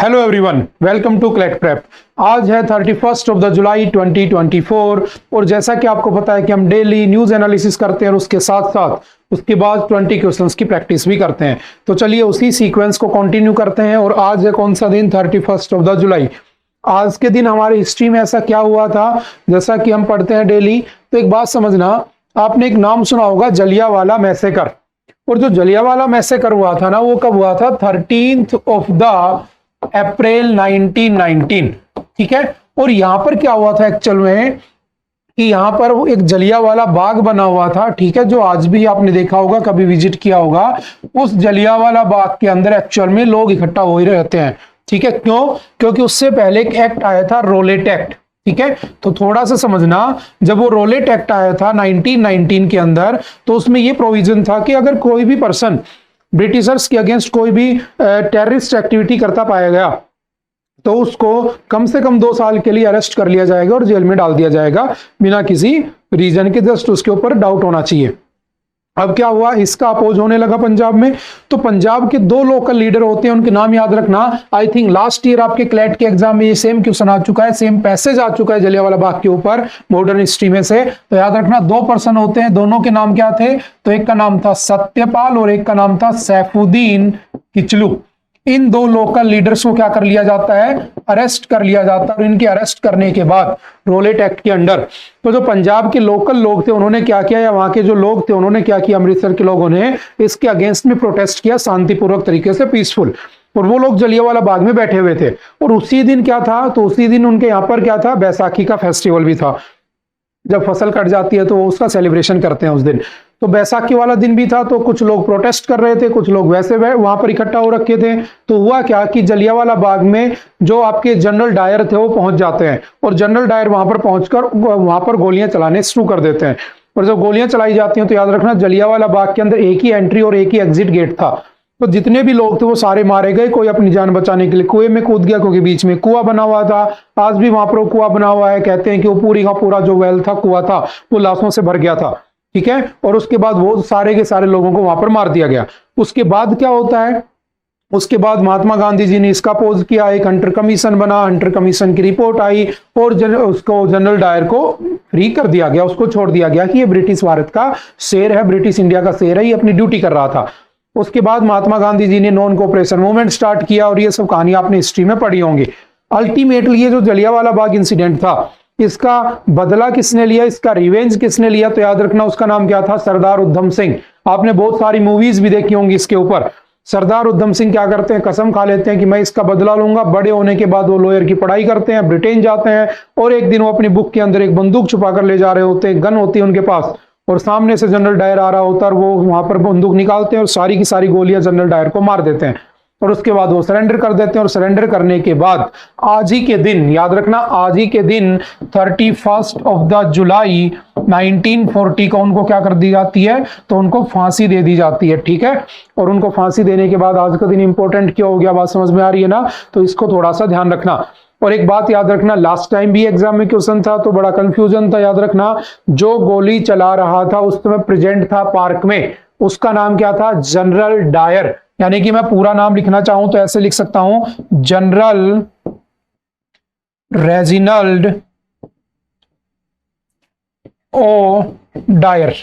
Hello everyone, welcome to CLAT prep. आज है 31 of the जुलाई 2024 और जैसा कि आपको पता है कि हम डेली न्यूज एनालिसिस करते हैं और उसके साथ साथ उसके बाद 20 क्वेश्चंस की प्रैक्टिस भी करते हैं। तो चलिए उसी सीक्वेंस को कंटिन्यू करते हैं। और आज है कौन सा दिन? 31 ऑफ द जुलाई। आज के दिन हमारी हिस्ट्री में ऐसा क्या हुआ था, जैसा कि हम पढ़ते हैं डेली। तो एक बात समझना, आपने एक नाम सुना होगा, जलियांवाला मैसेकर। और जो जलियांवाला मैसेकर हुआ था ना, वो कब हुआ था? 13 ऑफ द अप्रैल 1919। ठीक है। और यहां पर क्या हुआ था एक्चुअल में कि यहां पर एक जलियांवाला बाग बना हुआ था। ठीक है, जो आज भी आपने देखा होगा, कभी विजिट किया होगा। उस जलियांवाला बाग के अंदर एक्चुअल में लोग इकट्ठा हो ही रहते हैं। ठीक है, क्यों? क्योंकि उससे पहले एक एक्ट आया था, रोलेट एक्ट। ठीक है, तो थोड़ा सा समझना, जब वो रोलेट एक्ट आया था 1919 के अंदर, तो उसमें ये प्रोविजन था कि अगर कोई भी पर्सन ब्रिटिशर्स के अगेंस्ट कोई भी टेररिस्ट एक्टिविटी करता पाया गया तो उसको कम से कम 2 साल के लिए अरेस्ट कर लिया जाएगा और जेल में डाल दिया जाएगा बिना किसी रीजन के। जस्ट उसके ऊपर डाउट होना चाहिए। अब क्या हुआ, इसका अपोज होने लगा पंजाब में। तो पंजाब के 2 लोकल लीडर होते हैं, उनके नाम याद रखना। आई थिंक लास्ट ईयर आपके क्लैट के एग्जाम में ये सेम क्वेश्चन आ चुका है, सेम पैसेज आ चुका है जलियांवाला बाग के ऊपर मॉडर्न हिस्ट्री में से। तो याद रखना, 2 पर्सन होते हैं, दोनों के नाम क्या थे? तो एक का नाम था सत्यपाल और एक का नाम था सैफुद्दीन किचलू। इन 2 लोकल लीडर्स को क्या कर लिया जाता है? अरेस्ट कर लिया जाता है। और इनके अरेस्ट करने के बाद रोलेट एक्ट के अंडर तो जो पंजाब के लोकल लोग थे उन्होंने क्या किया, या वहां के जो लोग थे उन्होंने क्या किया, अमृतसर के लोगों ने इसके अगेंस्ट में प्रोटेस्ट किया शांतिपूर्वक तरीके से, पीसफुल। और वो लोग जलियांवाला बाग में बैठे हुए थे। और उसी दिन क्या था? तो उसी दिन उनके यहाँ पर क्या था? बैसाखी का फेस्टिवल भी था। जब फसल कट जाती है तो उसका सेलिब्रेशन करते हैं उस दिन। तो बैसाखी वाला दिन भी था। तो कुछ लोग प्रोटेस्ट कर रहे थे, कुछ लोग वैसे वहां पर इकट्ठा हो रखे थे। तो हुआ क्या कि जलियांवाला बाग में जो आपके जनरल डायर थे वो पहुंच जाते हैं। और जनरल डायर वहां पर पहुंचकर वहां पर गोलियां चलाने शुरू कर देते हैं। और जब गोलियां चलाई जाती हैं तो याद रखना, जलियांवाला बाग के अंदर एक ही एंट्री और एक ही एग्जिट गेट था। तो जितने भी लोग थे वो सारे मारे गए। कोई अपनी जान बचाने के लिए कुएं में कूद गया, क्योंकि बीच में कुआं बना हुआ था। आज भी वहां पर वो कुआं बना हुआ है। कहते हैं कि वो पूरी का पूरा जो वेल था, कुआं था, वो लाशों से भर गया था। ठीक है, और उसके बाद वो सारे के सारे लोगों को वहां पर मार दिया गया। उसके बाद क्या होता है? उसके बाद महात्मा गांधी जी ने इसका अपोज किया, एक हंटर कमीशन बना, हंटर कमीशन की रिपोर्ट आई और उसको जनरल डायर को फ्री कर दिया गया, उसको छोड़ दिया गया कि ये ब्रिटिश भारत का शेर है, ब्रिटिश इंडिया का शेर है, ये अपनी ड्यूटी कर रहा था। उसके बाद महात्मा गांधी जी ने नॉन कोऑपरेशन मूवमेंट स्टार्ट किया और ये सब कहानी आपने हिस्ट्री में पढ़ी होंगी। अल्टीमेटली ये जो जलियांवाला बाग इंसिडेंट था, इसका बदला किसने लिया, इसका रिवेंज किसने लिया? तो याद रखना, उसका नाम क्या था? सरदार उधम सिंह। आपने बहुत सारी मूवीज भी देखी होंगी इसके ऊपर। सरदार उधम सिंह क्या करते हैं? कसम खा लेते हैं कि मैं इसका बदला लूंगा। बड़े होने के बाद वो लॉयर की पढ़ाई करते हैं, ब्रिटेन जाते हैं और एक दिन वो अपनी बुक के अंदर एक बंदूक छुपा कर ले जा रहे होते हैं, गन होती है उनके पास, और सामने से जनरल डायर आ रहा होता है और वो वहां पर बंदूक निकालते हैं और सारी की सारी गोलियां जनरल डायर को मार देते हैं। और उसके बाद वो सरेंडर कर देते हैं। और सरेंडर करने के बाद आज ही के दिन, याद रखना, आज ही के दिन 31 ऑफ द जुलाई 1940 को उनको क्या कर दी जाती है? तो उनको फांसी दे दी जाती है। ठीक है, और उनको फांसी देने के बाद आज का दिन इंपॉर्टेंट क्यों हो गया, बात समझ में आ रही है ना? तो इसको थोड़ा सा ध्यान रखना। और एक बात याद रखना, लास्ट टाइम भी एग्जाम में क्वेश्चन था तो बड़ा कंफ्यूजन था। याद रखना, जो गोली चला रहा था उस समय प्रेजेंट था पार्क में, उसका नाम क्या था? General Dyer. यानी कि मैं पूरा नाम लिखना चाहूं तो ऐसे लिख सकता हूं, जनरल रेजिनल्ड ओ डायर।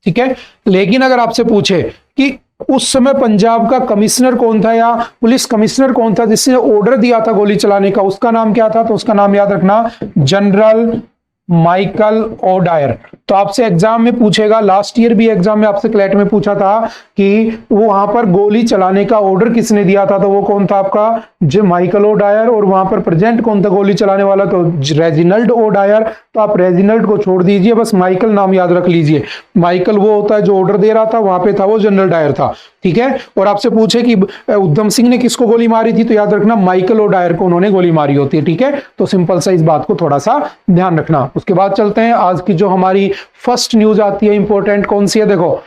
ठीक है, लेकिन अगर आपसे पूछे कि उस समय पंजाब का कमिश्नर कौन था या पुलिस कमिश्नर कौन था जिसने ऑर्डर दिया था गोली चलाने का, उसका नाम क्या था? तो उसका नाम याद रखना, जनरल माइकल ओ डायर। तो आपसे एग्जाम में पूछेगा, लास्ट ईयर भी एग्जाम में आपसे क्लैट में पूछा था कि वो वहां पर गोली चलाने का ऑर्डर किसने दिया था? तो वो कौन था आपका? जो माइकल ओ डायर। और वहां पर प्रेजेंट कौन था गोली चलाने वाला? तो रेजिनल्ड ओ डायर। तो आप रेजिनल्ड को छोड़ दीजिए, बस माइकल नाम याद रख लीजिए। माइकल वो होता है जो ऑर्डर दे रहा था, वहां पे था वो जनरल डायर था। ठीक है, और आपसे पूछे कि उधम सिंह ने किसको गोली मारी थी, तो याद रखना माइकल ओ डायर को उन्होंने गोली मारी होती है। ठीक है, तो सिंपल सा इस बात को थोड़ा सा ध्यान रखना। उसके बाद चलते हैं, आज की जो हमारी फर्स्ट न्यूज आती है इंपॉर्टेंट, कौन सी है? देखो,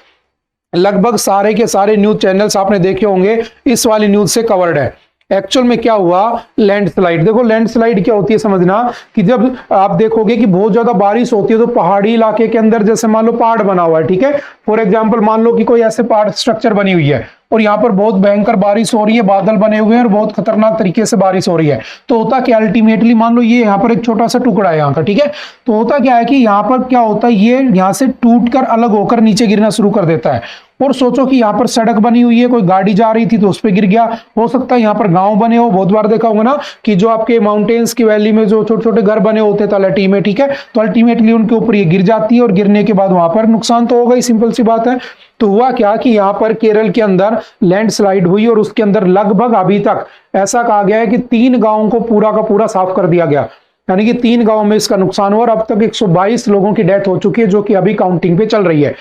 लगभग सारे के सारे न्यूज चैनल्स आपने देखे होंगे, इस वाली न्यूज से कवर्ड है। एक्चुअल में क्या हुआ, लैंडस्लाइड। देखो लैंडस्लाइड क्या होती है समझना, कि जब आप देखोगे कि बहुत ज्यादा बारिश होती है तो पहाड़ी इलाके के अंदर जैसे मान लो पहाड़ बना हुआ है, ठीक है, फॉर एग्जांपल मान लो कि कोई ऐसे पहाड़ स्ट्रक्चर बनी हुई है और यहाँ पर बहुत भयंकर बारिश हो रही है, बादल बने हुए हैं और बहुत खतरनाक तरीके से बारिश हो रही है, तो होता क्या अल्टीमेटली, मान लो ये यहाँ पर एक छोटा सा टुकड़ा है यहाँ का, ठीक है, तो होता क्या है कि यहाँ पर क्या होता है, ये यहाँ से टूटकर अलग होकर नीचे गिरना शुरू कर देता है। और सोचो कि यहाँ पर सड़क बनी हुई है, कोई गाड़ी जा रही थी तो उस पर गिर गया, हो सकता है यहाँ पर गांव बने हो, बहुत बार देखा होगा ना कि जो आपके माउंटेन्स की वैली में जो छोटे छोटे घर बने होते हैं तलहटी में, ठीक है, तो अल्टीमेटली उनके ऊपर ये गिर जाती है और गिरने के बाद वहां पर नुकसान तो होगा ही, सिंपल सी बात है। तो हुआ क्या कि यहाँ पर केरल के अंदर लैंडस्लाइड हुई और उसके अंदर लगभग अभी तक ऐसा कहा गया है कि 3 गांवों को पूरा का पूरा साफ कर दिया गया, यानी कि 3 गांवों में इसका नुकसान हुआ और अब तक 122 लोगों की डेथ हो चुकी है, जो कि अभी काउंटिंग पे चल रही है।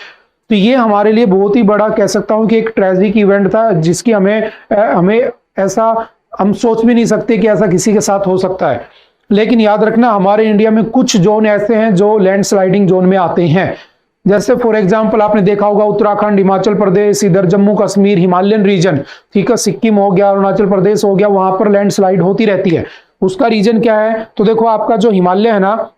तो ये हमारे लिए बहुत ही बड़ा कह सकता हूं कि एक ट्रेजिक इवेंट था, जिसकी हमें ऐसा हम सोच भी नहीं सकते कि ऐसा किसी के साथ हो सकता है। लेकिन याद रखना, हमारे इंडिया में कुछ जोन ऐसे हैं जो लैंडस्लाइडिंग जोन में आते हैं, जैसे फॉर एग्जांपल आपने देखा होगा उत्तराखंड, हिमाचल प्रदेश, इधर जम्मू कश्मीर, हिमालयन रीजन, ठीक है, सिक्किम हो गया, अरुणाचल प्रदेश हो गया, वहां पर लैंडस्लाइड होती रहती है। उसका रीजन क्या है, तो देखो आपका जो हिमालय है ना,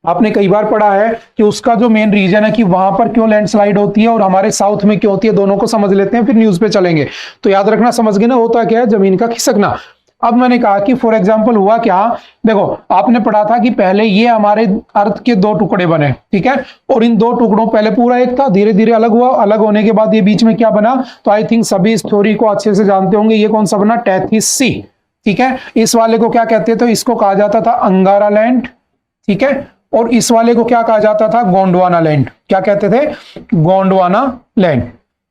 आपने कई बार पढ़ा है कि उसका जो मेन रीजन है कि वहां पर क्यों लैंडस्लाइड होती है और हमारे साउथ में क्यों होती है, दोनों को समझ लेते हैं फिर न्यूज पे चलेंगे। तो याद रखना, समझ गए ना, होता क्या है, जमीन का खिसकना। अब मैंने कहा कि फॉर एग्जांपल हुआ क्या, देखो आपने पढ़ा था कि पहले ये हमारे अर्थ के 2 टुकड़े बने, ठीक है, और इन 2 टुकड़ों, पहले पूरा एक था, धीरे धीरे अलग हुआ, अलग होने के बाद ये बीच में क्या बना, तो आई थिंक सभी इस थ्योरी को अच्छे से जानते होंगे, ये कौन सा बना, टेथिस सी, ठीक है। इस वाले को क्या कहते थे, तो इसको कहा जाता था अंगारा लैंड, ठीक है, और इस वाले को क्या कहा जाता था, गोंडवाना लैंड। क्या कहते थे, गोंडवाना लैंड।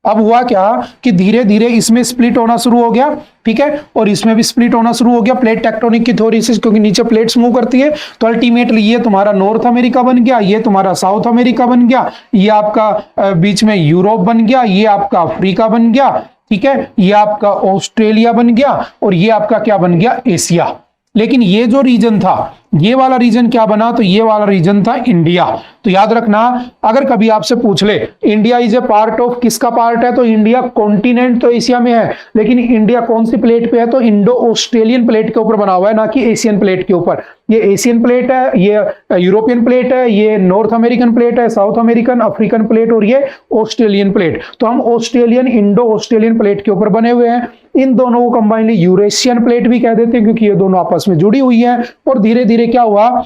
अब हुआ क्या कि धीरे धीरे इसमें स्प्लिट होना शुरू हो गया, ठीक है, और इसमें भी स्प्लिट होना शुरू हो गया प्लेट टेक्टोनिक की थ्योरी से, क्योंकि नीचे प्लेट्स मूव करती है। तो अल्टीमेटली ये तुम्हारा नॉर्थ अमेरिका बन गया, ये तुम्हारा साउथ अमेरिका बन गया, ये आपका बीच में यूरोप बन गया, ये आपका अफ्रीका बन गया, ठीक है, ये आपका ऑस्ट्रेलिया बन गया और ये आपका क्या बन गया, एशिया। लेकिन ये जो रीजन था, ये वाला रीजन क्या बना, तो ये वाला रीजन था इंडिया। तो याद रखना, अगर कभी आपसे पूछ ले India is a part of, किसका पार्ट है, तो इंडिया कॉन्टिनेंट तो एशिया में है, लेकिन इंडिया कौन सी प्लेट पे है, तो इंडो ऑस्ट्रेलियन प्लेट के ऊपर बना हुआ है, ना कि एशियन प्लेट के ऊपर। ये एशियन प्लेट है, ये यूरोपियन प्लेट है, ये नॉर्थ अमेरिकन प्लेट है, साउथ अमेरिकन, अफ्रीकन प्लेट और ये ऑस्ट्रेलियन प्लेट। तो हम ऑस्ट्रेलियन, इंडो ऑस्ट्रेलियन प्लेट के ऊपर बने हुए हैं। इन दोनों को कंबाइनली यूरेशियन प्लेट भी कह देते हैं, क्योंकि ये दोनों आपस में जुड़ी हुई है। और धीरे धीरे क्या हुआ,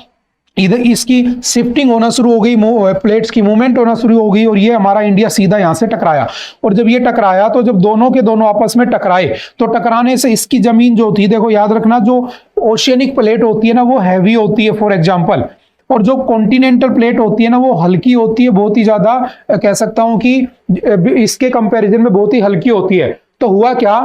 इधर इसकी शिफ्टिंग होना शुरू हो गई, प्लेट्स की मूवमेंट होना शुरू हो गई और ये हमारा इंडिया सीधा यहां से टकराया। और जब ये टकराया तो जब दोनों के दोनों आपस में टकराए, तो टकराने से इसकी जमीन जो थी, देखो याद रखना, जो ओशियनिक प्लेट होती है ना वो हैवी होती है फॉर एग्जाम्पल, और जो कॉन्टिनेंटल प्लेट होती है ना वो हल्की होती है, बहुत ही ज्यादा कह सकता हूं कि इसके कंपैरिजन में बहुत ही हल्की होती है। तो हुआ क्या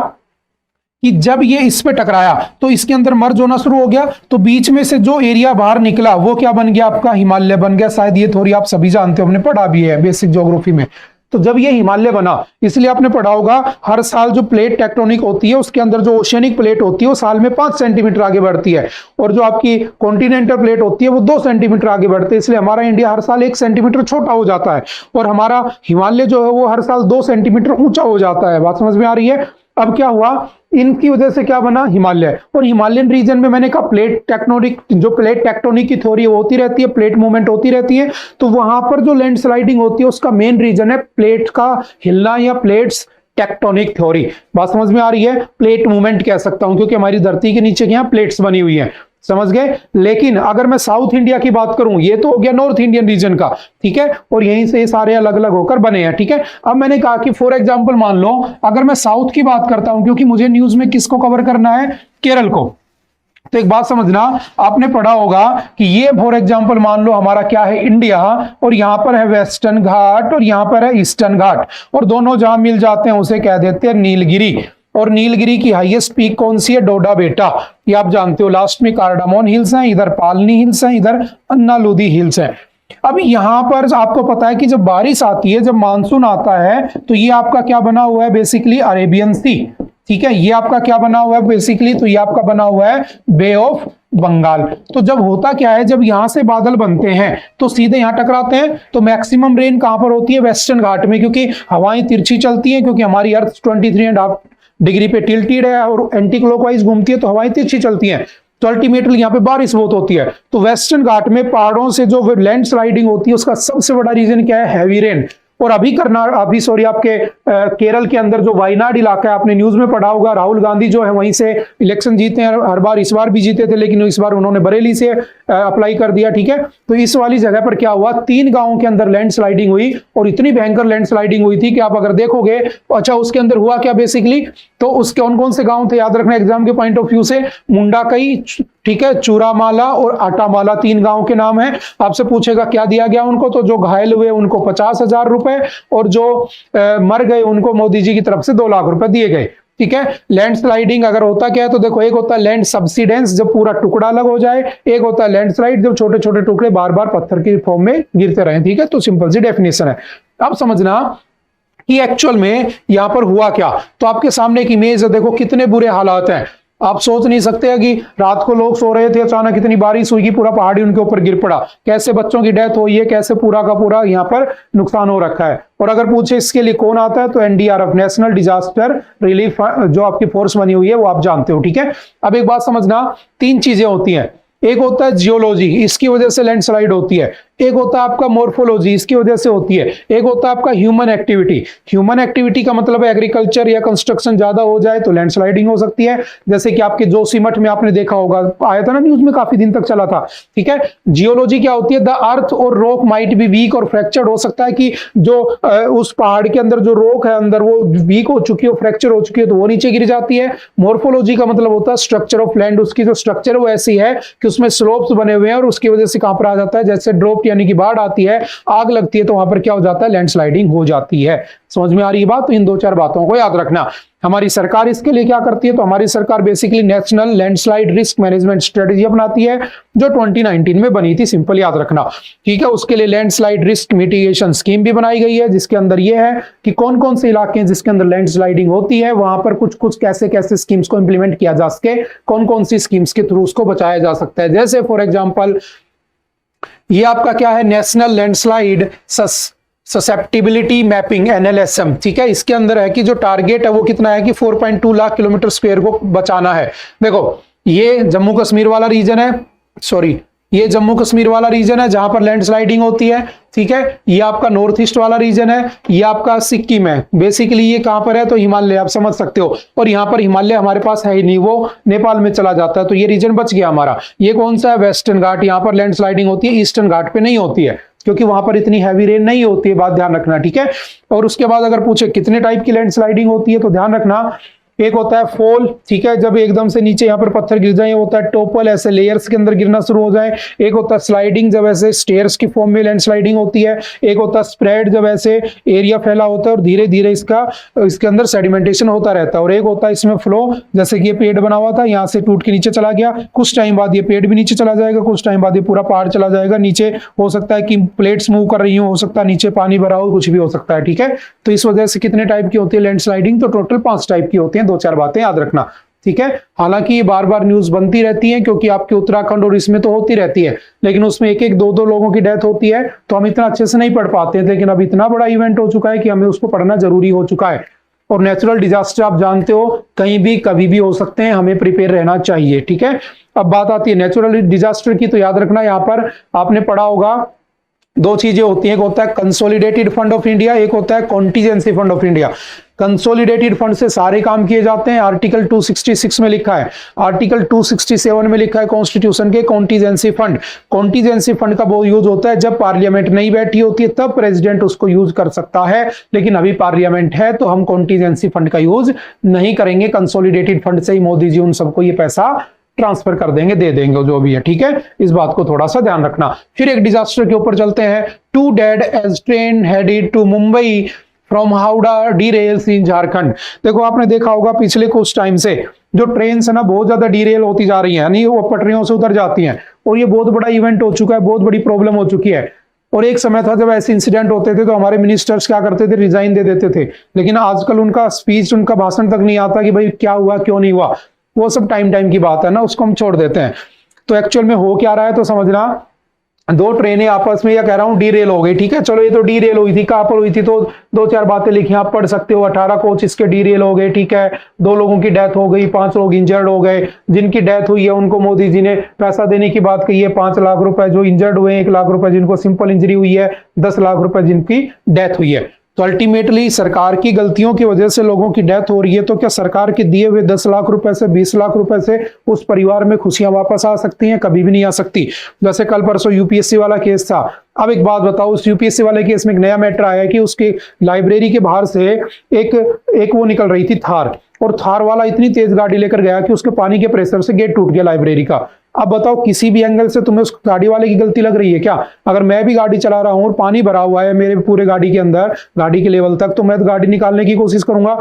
कि जब ये इस पे टकराया तो इसके अंदर मर्ज होना शुरू हो गया, तो बीच में से जो एरिया बाहर निकला वो क्या बन गया, आपका हिमालय बन गया। शायद ये थोड़ी आप सभी जानते हो, हमने पढ़ा भी है बेसिक ज्योग्राफी में। तो जब ये हिमालय बना, इसलिए आपने पढ़ा होगा हर साल जो प्लेट टेक्टोनिक होती है उसके अंदर जो ओशियनिक प्लेट होती है वो साल में 5 सेंटीमीटर आगे बढ़ती है, और जो आपकी कॉन्टिनेंटल प्लेट होती है वो 2 सेंटीमीटर आगे बढ़ती है। इसलिए हमारा इंडिया हर साल 1 सेंटीमीटर छोटा हो जाता है और हमारा हिमालय जो है वो हर साल 2 सेंटीमीटर ऊंचा हो जाता है। बात समझ में आ रही है। अब क्या हुआ, इनकी वजह से क्या बना, हिमालय। और हिमालयन रीजन में मैंने कहा प्लेट टेक्टोनिक, जो प्लेट टेक्टोनिक की थ्योरी होती रहती है, प्लेट मूवमेंट होती रहती है, तो वहां पर जो लैंडस्लाइडिंग होती है उसका मेन रीजन है प्लेट का हिलना या प्लेट्स टेक्टोनिक थ्योरी। बात समझ में आ रही है। प्लेट मूवमेंट कह सकता हूं क्योंकि हमारी धरती के नीचे क्या प्लेट्स बनी हुई है, समझ गए। लेकिन अगर मैं साउथ इंडिया की बात करूं, ये तो हो गया नॉर्थ इंडियन रीजन का, ठीक है, और यहीं से ये सारे अलग अलग होकर बने हैं, ठीक है। अब मैंने कहा कि फॉर एग्जांपल मान लो अगर मैं साउथ की बात करता हूं, क्योंकि मुझे न्यूज में किसको कवर करना है, केरल को। तो एक बात समझना, आपने पढ़ा होगा कि ये फॉर एग्जांपल मान लो हमारा क्या है, इंडिया, और यहां पर है वेस्टर्न घाट और यहां पर है ईस्टर्न घाट, और दोनों जहां मिल जाते हैं उसे कह देते हैं नीलगिरी। और नीलगिरी की हाईएस्ट पीक कौन सी है, डोडा बेटा, ये आप जानते हो। लास्ट में कार्डामोन हिल्स हैं, इधर पालनी हिल्स हैं, इधर अन्नालूदी हिल्स हैं। अब यहां पर आपको पता है कि जब बारिश आती है, जब मानसून आता है, तो ये आपका क्या बना हुआ है, बेसिकली अरेबियन सी, ठीक है। ये आपका क्या बना हुआ है बेसिकली, तो ये आपका बना हुआ है बे ऑफ बंगाल। तो जब होता क्या है, जब यहां से बादल बनते हैं तो सीधे यहां टकराते हैं, तो मैक्सिमम रेन कहां पर होती है, वेस्टर्न घाट में, क्योंकि हवाएं तिरछी चलती हैं, क्योंकि हमारी अर्थ 23.5 डिग्री पे टिल्टेड है और एंटी क्लॉकवाइज घूमती है तो हवाएं तिरछी चलती हैं, तो अल्टीमेटली यहाँ पे बारिश बहुत होती है। तो वेस्टर्न घाट में पहाड़ों से जो लैंड स्लाइडिंग होती है उसका सबसे बड़ा रीजन क्या है? Heavy rain. और अभी आपके केरल के अंदर जो वायनाड इलाका है, आपने न्यूज में पढ़ा होगा, राहुल गांधी जो है वहीं से इलेक्शन जीते हैं हर बार, इस बार भी जीते थे, लेकिन इस बार उन्होंने बरेली से अप्लाई कर दिया, ठीक है। तो इस वाली जगह पर क्या हुआ, 3 गांवों के अंदर लैंडस्लाइडिंग हुई और इतनी भयंकर लैंडस्लाइडिंग हुई थी कि आप अगर देखोगे, अच्छा उसके अंदर हुआ क्या बेसिकली, तो उसके कौन कौन से गांव थे याद रखना एग्जाम के पॉइंट ऑफ व्यू से, मुंडाकई, ठीक है, चूरामाला और आटामाला, 3 गांव के नाम है। आपसे पूछेगा क्या दिया गया उनको, तो जो घायल हुए उनको 50,000 रुपए और जो मर गए उनको मोदी जी की तरफ से 2 लाख रुपए दिए गए, ठीक है। लैंडस्लाइडिंग अगर होता क्या है, तो देखो एक होता है लैंड सबसिडेंस जब पूरा टुकड़ा अलग हो जाए, एक होता है लैंडस्लाइड जब छोटे छोटे टुकड़े बार बार पत्थर की फॉर्म में गिरते रहे, ठीक है। तो सिंपल सी डेफिनेशन है। अब समझना कि एक्चुअल में यहां पर हुआ क्या। तो आपके सामने एक इमेज है, देखो कितने बुरे हालात हैं। आप सोच नहीं सकते कि रात को लोग सो रहे थे, अचानक इतनी बारिश हुई कि पूरा पहाड़ी उनके ऊपर गिर पड़ा, कैसे बच्चों की डेथ हुई है, कैसे पूरा का पूरा यहाँ पर नुकसान हो रखा है। और अगर पूछे इसके लिए कौन आता है, तो एनडीआरएफ, नेशनल डिजास्टर रिलीफ जो आपकी फोर्स बनी हुई है वो आप जानते हो, ठीक है। अब एक बात समझना, 3 चीजें होती हैं। एक होता है जियोलॉजी, इसकी वजह से लैंडस्लाइड होती है। एक होता है आपका मोर्फोलॉजी, इसकी वजह से होती है। एक होता है आपका ह्यूमन एक्टिविटी। ह्यूमन एक्टिविटी का मतलब है एग्रीकल्चर या कंस्ट्रक्शन ज्यादा हो जाए तो लैंडस्लाइडिंग हो सकती है, जैसे कि आपके जोशीमठ में आपने देखा होगा, आया था ना न्यूज में, काफी दिन तक चला था, ठीक है। जियोलॉजी क्या होती है, द अर्थ और रॉक माइट बी वीक और फ्रैक्चर्ड, हो सकता है कि जो उस पहाड़ के अंदर जो रॉक है अंदर वो वीक हो चुकी हो, फ्रैक्चर हो चुकी है, तो वो नीचे गिर जाती है। मोर्फोलॉजी का मतलब होता है स्ट्रक्चर ऑफ लैंड, उसकी जो स्ट्रक्चर वो ऐसी है कि उसमें स्लोप्स बने हुए हैं और उसकी वजह से कहां पर आ जाता है, जैसे ड्रॉप यानी कि बाढ़ आती है, आग लगती है, तो वहां पर क्या हो जाता है, लैंडस्लाइडिंग हो जाती है। समझ में आ रही है बात? तो इन 2-4 बातों को याद रखना। हमारी सरकार इसके लिए क्या करती है, तो हमारी सरकार basically national landslide risk management strategy अपनाती है जो 2019 में बनी थी, सिंपल याद रखना, ठीक है। उसके लिए लैंडस्लाइड रिस्क मिटिगेशन स्कीम भी बनाई गई है, जिसके अंदर यह है कि कौन कौन से इलाके हैं जिसके अंदर लैंडस्लाइडिंग होती है, वहां पर कुछ कुछ कैसे कैसे स्कीम्स को इंप्लीमेंट किया जा सके, कौन कौन सी स्कीम्स के थ्रू उसको बचाया जा सकता है। जैसे फॉर एग्जाम्पल ये आपका क्या है, national landslide susceptibility mapping, NLSM, ठीक है। इसके अंदर है कि जो टारगेट है वो कितना है कि 4.2 लाख किलोमीटर स्क्वायर को बचाना है। देखो ये जम्मू कश्मीर वाला रीजन है, सॉरी ये जम्मू कश्मीर वाला रीजन है जहां पर लैंडस्लाइडिंग होती है, ठीक है। ये आपका नॉर्थ ईस्ट वाला रीजन है, ये आपका सिक्किम है। बेसिकली ये कहां पर है, तो हिमालय, आप समझ सकते हो। और यहां पर हिमालय हमारे पास है ही नहीं, वो नेपाल में चला जाता है, तो ये रीजन बच गया हमारा। ये कौन सा है, वेस्टर्न घाट, यहां पर लैंडस्लाइडिंग होती है, ईस्टर्न घाट पे नहीं होती है क्योंकि वहां पर इतनी हैवी रेन नहीं होती है, बात ध्यान रखना, ठीक है। और उसके बाद अगर पूछे कितने टाइप की लैंडस्लाइडिंग होती है, तो ध्यान रखना, एक होता है फॉल, ठीक है, जब एकदम से नीचे यहाँ पर पत्थर गिर जाए, होता है टोपल, ऐसे लेयर्स के अंदर गिरना शुरू हो जाए। एक होता है स्लाइडिंग, जब ऐसे स्टेयर्स की फॉर्म में लैंडस्लाइडिंग होती है। एक होता है स्प्रेड, जब ऐसे एरिया फैला होता है और धीरे धीरे इसके अंदर सेडिमेंटेशन होता रहता है। और एक होता है इसमें फ्लो, जैसे कि ये पेड़ बना हुआ था, यहाँ से टूट के नीचे चला गया, कुछ टाइम बाद ये पेड़ भी नीचे चला जाएगा, कुछ टाइम बाद ये पूरा पहाड़ चला जाएगा नीचे। हो सकता है कि प्लेट्स मूव कर रही हो सकता है नीचे पानी भरा हो, कुछ भी हो सकता है, ठीक है। तो इस वजह से कितने टाइप की होती है लैंडस्लाइडिंग, तो टोटल 5 टाइप की होती है। 2-4 बातें याद रखना, ठीक है। हालांकि ये बार बार न्यूज बनती रहती है क्योंकि आपके उत्तराखंड और इसमें तो होती रहती है, लेकिन उसमें 1-1, 2-2 लोगों की डेथ होती है, तो हम इतना अच्छे से नहीं पढ़ पाते हैं। लेकिन अब इतना बड़ा इवेंट हो चुका है कि हमें उसको पढ़ना जरूरी हो चुका है। और नेचुरल डिजास्टर आप जानते हो कहीं भी कभी भी हो सकते हैं, हमें प्रिपेयर रहना चाहिए, ठीक है। अब बात आती है नेचुरल डिजास्टर की, तो याद रखना यहाँ पर आपने पढ़ा होगा 2 चीजें होती हैं, एक होता है कंसोलिडेटेड फंड ऑफ इंडिया, एक होता है contingency fund of India. Consolidated fund से सारे काम किए जाते हैं, आर्टिकल 266 में लिखा है। आर्टिकल 267 में लिखा है कॉन्स्टिट्यूशन के, कॉन्टीजेंसी फंड का वो यूज होता है जब पार्लियामेंट नहीं बैठी होती है, तब प्रेसिडेंट उसको यूज कर सकता है। लेकिन अभी पार्लियामेंट है तो हम कॉन्टीजेंसी फंड का यूज नहीं करेंगे, कंसोलिडेटेड फंड से ही मोदी जी उन सबको ये पैसा ट्रांसफर कर देंगे, दे देंगे जो भी है, ठीक है। इस बात को थोड़ा सा ध्यान रखना। फिर एक डिजास्टर के ऊपर चलते हैं। 2 dead as train headed to Mumbai from Howrah derails in Jharkhand. देखो आपने देखा होगा पिछले कुछ टाइम से जो ट्रेन है ना बहुत ज्यादा डीरेल होती जा रही है, यानी वो पटरियों से उतर जाती हैं, और ये बहुत बड़ा इवेंट हो चुका है, बहुत बड़ी प्रॉब्लम हो चुकी है। और एक समय था जब ऐसे इंसिडेंट होते थे तो हमारे मिनिस्टर्स क्या करते थे, रिजाइन दे देते थे। लेकिन आजकल उनका स्पीच, उनका भाषण तक नहीं आता कि भाई क्या हुआ क्यों नहीं हुआ, वो सब टाइम की बात है ना, उसको हम छोड़ देते हैं। तो एक्चुअल में हो क्या रहा है, तो समझना दो ट्रेनें आपस में, या कह रहा हूं डीरेल हो गई, ठीक है, चलो ये तो डीरेल हुई थी, कहां पर हुई थी, तो दो चार बातें लिखी आप पढ़ सकते हो। 18 कोच इसके डीरेल हो गए, ठीक है, 2 लोगों की डेथ हो गई, 5 लोग इंजर्ड हो गए। जिनकी डेथ हुई है उनको मोदी जी ने पैसा देने की बात कही है, 5 लाख रुपए। जो इंजर्ड हुए 1 लाख रुपए, जिनको सिंपल इंजरी हुई है 10 लाख रुपए जिनकी डेथ हुई है। तो अल्टीमेटली सरकार की गलतियों की वजह से लोगों की डेथ हो रही है, तो क्या सरकार के दिए हुए 10 लाख रुपए से 20 लाख रुपए से उस परिवार में खुशियां वापस आ सकती हैं? कभी भी नहीं आ सकती। जैसे कल परसों यूपीएससी वाला केस था। अब एक बात बताओ, उस यूपीएससी वाले केस में एक नया मैटर आया कि उसके लाइब्रेरी के बाहर से एक वो निकल रही थी थार, और थार वाला इतनी तेज गाड़ी लेकर गया कि उसके पानी के प्रेशर से गेट टूट गया लाइब्रेरी का। अब बताओ, किसी भी एंगल से तुम्हें उस गाड़ी वाले की गलती लग रही है क्या? अगर मैं भी गाड़ी चला रहा हूं और पानी भरा हुआ है मेरे पूरे गाड़ी के अंदर, गाड़ी के लेवल तक, तो मैं गाड़ी निकालने की कोशिश करूंगा।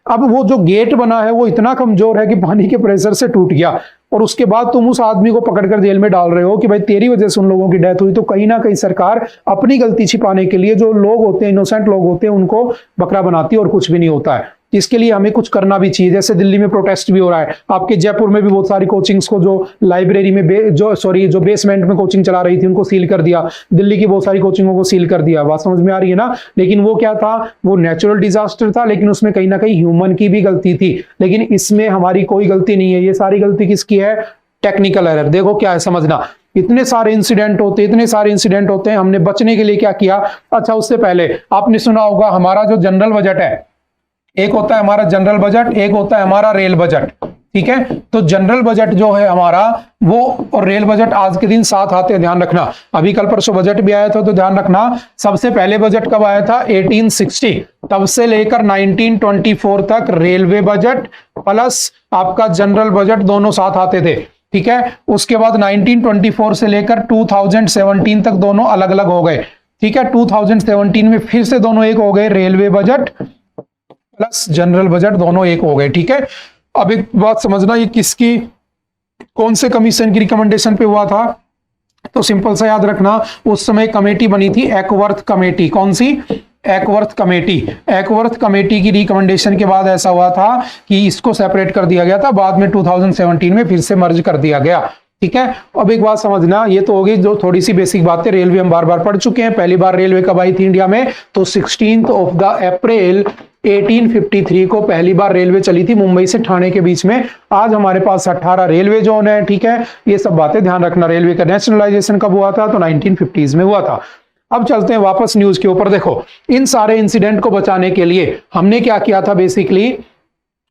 अब वो जो गेट बना है वो इतना कमजोर है कि पानी के प्रेशर से टूट गया, और उसके बाद तुम उस आदमी को पकड़कर जेल में डाल रहे हो कि भाई तेरी वजह से उन लोगों की डेथ हुई। तो कहीं ना कहीं सरकार अपनी गलती छिपाने के लिए, जो लोग होते हैं, इनोसेंट लोग होते हैं, उनको बकरा बनाती है और कुछ भी नहीं होता है। इसके लिए हमें कुछ करना भी चाहिए। जैसे दिल्ली में प्रोटेस्ट भी हो रहा है, आपके जयपुर में भी बहुत सारी कोचिंग्स को, जो लाइब्रेरी में जो बेसमेंट में कोचिंग चला रही थी उनको सील कर दिया। दिल्ली की बहुत सारी कोचिंगों को सील कर दिया। बात समझ में आ रही है ना? लेकिन वो क्या था, वो नेचुरल डिजास्टर था, लेकिन उसमें कहीं ना कहीं ह्यूमन की भी गलती थी। लेकिन इसमें हमारी कोई गलती नहीं है। ये सारी गलती किसकी है? Technical error. देखो क्या है, समझना, इतने सारे इंसिडेंट होते हैं। हमने बचने के लिए क्या किया? अच्छा, उससे पहले आपने सुना होगा हमारा जो जनरल बजट है, एक होता है हमारा जनरल बजट, एक होता है हमारा रेल बजट, ठीक है। तो जनरल बजट जो है हमारा, वो और रेल बजट आज के दिन साथ आते हैं, ध्यान रखना। अभी कल परसों बजट भी आया था, तो ध्यान रखना। सबसे पहले बजट कब आया था? 1860। तब से लेकर 1924 तक रेलवे बजट प्लस आपका जनरल बजट दोनों साथ आते थे, ठीक है। उसके बाद 1924 से लेकर 2017 तक दोनों अलग अलग हो गए, ठीक है। 2017 में फिर से दोनों एक हो गए, railway budget plus general budget दोनों एक हो गए, ठीक है। अब एक बात समझना, ये किसकी, कौन से कमीशन की रिकमेंडेशन पे हुआ था? तो सिंपल सा याद रखना, उस समय कमेटी बनी थी एकवर्थ कमेटी। कौन सी? एकवर्थ कमेटी। एकवर्थ कमेटी की रिकमेंडेशन के बाद ऐसा हुआ था कि इसको सेपरेट कर दिया गया था। बाद में 2017 में फिर से मर्ज कर दिया गया, ठीक है। अब एक बात समझना, ये तो होगी जो थोड़ी सी बेसिक बातें, रेलवे हम बार बार पढ़ चुके हैं। पहली बार रेलवे कब आई थी इंडिया में? तो 16 अप्रैल 1853 को पहली बार रेलवे चली थी मुंबई से ठाणे के बीच में। आज हमारे पास 18 रेलवे जोन है, ठीक है। ये सब बातें ध्यान रखना। रेलवे का नेशनलाइजेशन कब हुआ था? तो 1950s में हुआ था। अब चलते हैं वापस न्यूज के ऊपर। देखो, इन सारे इंसिडेंट को बचाने के लिए हमने क्या किया था बेसिकली।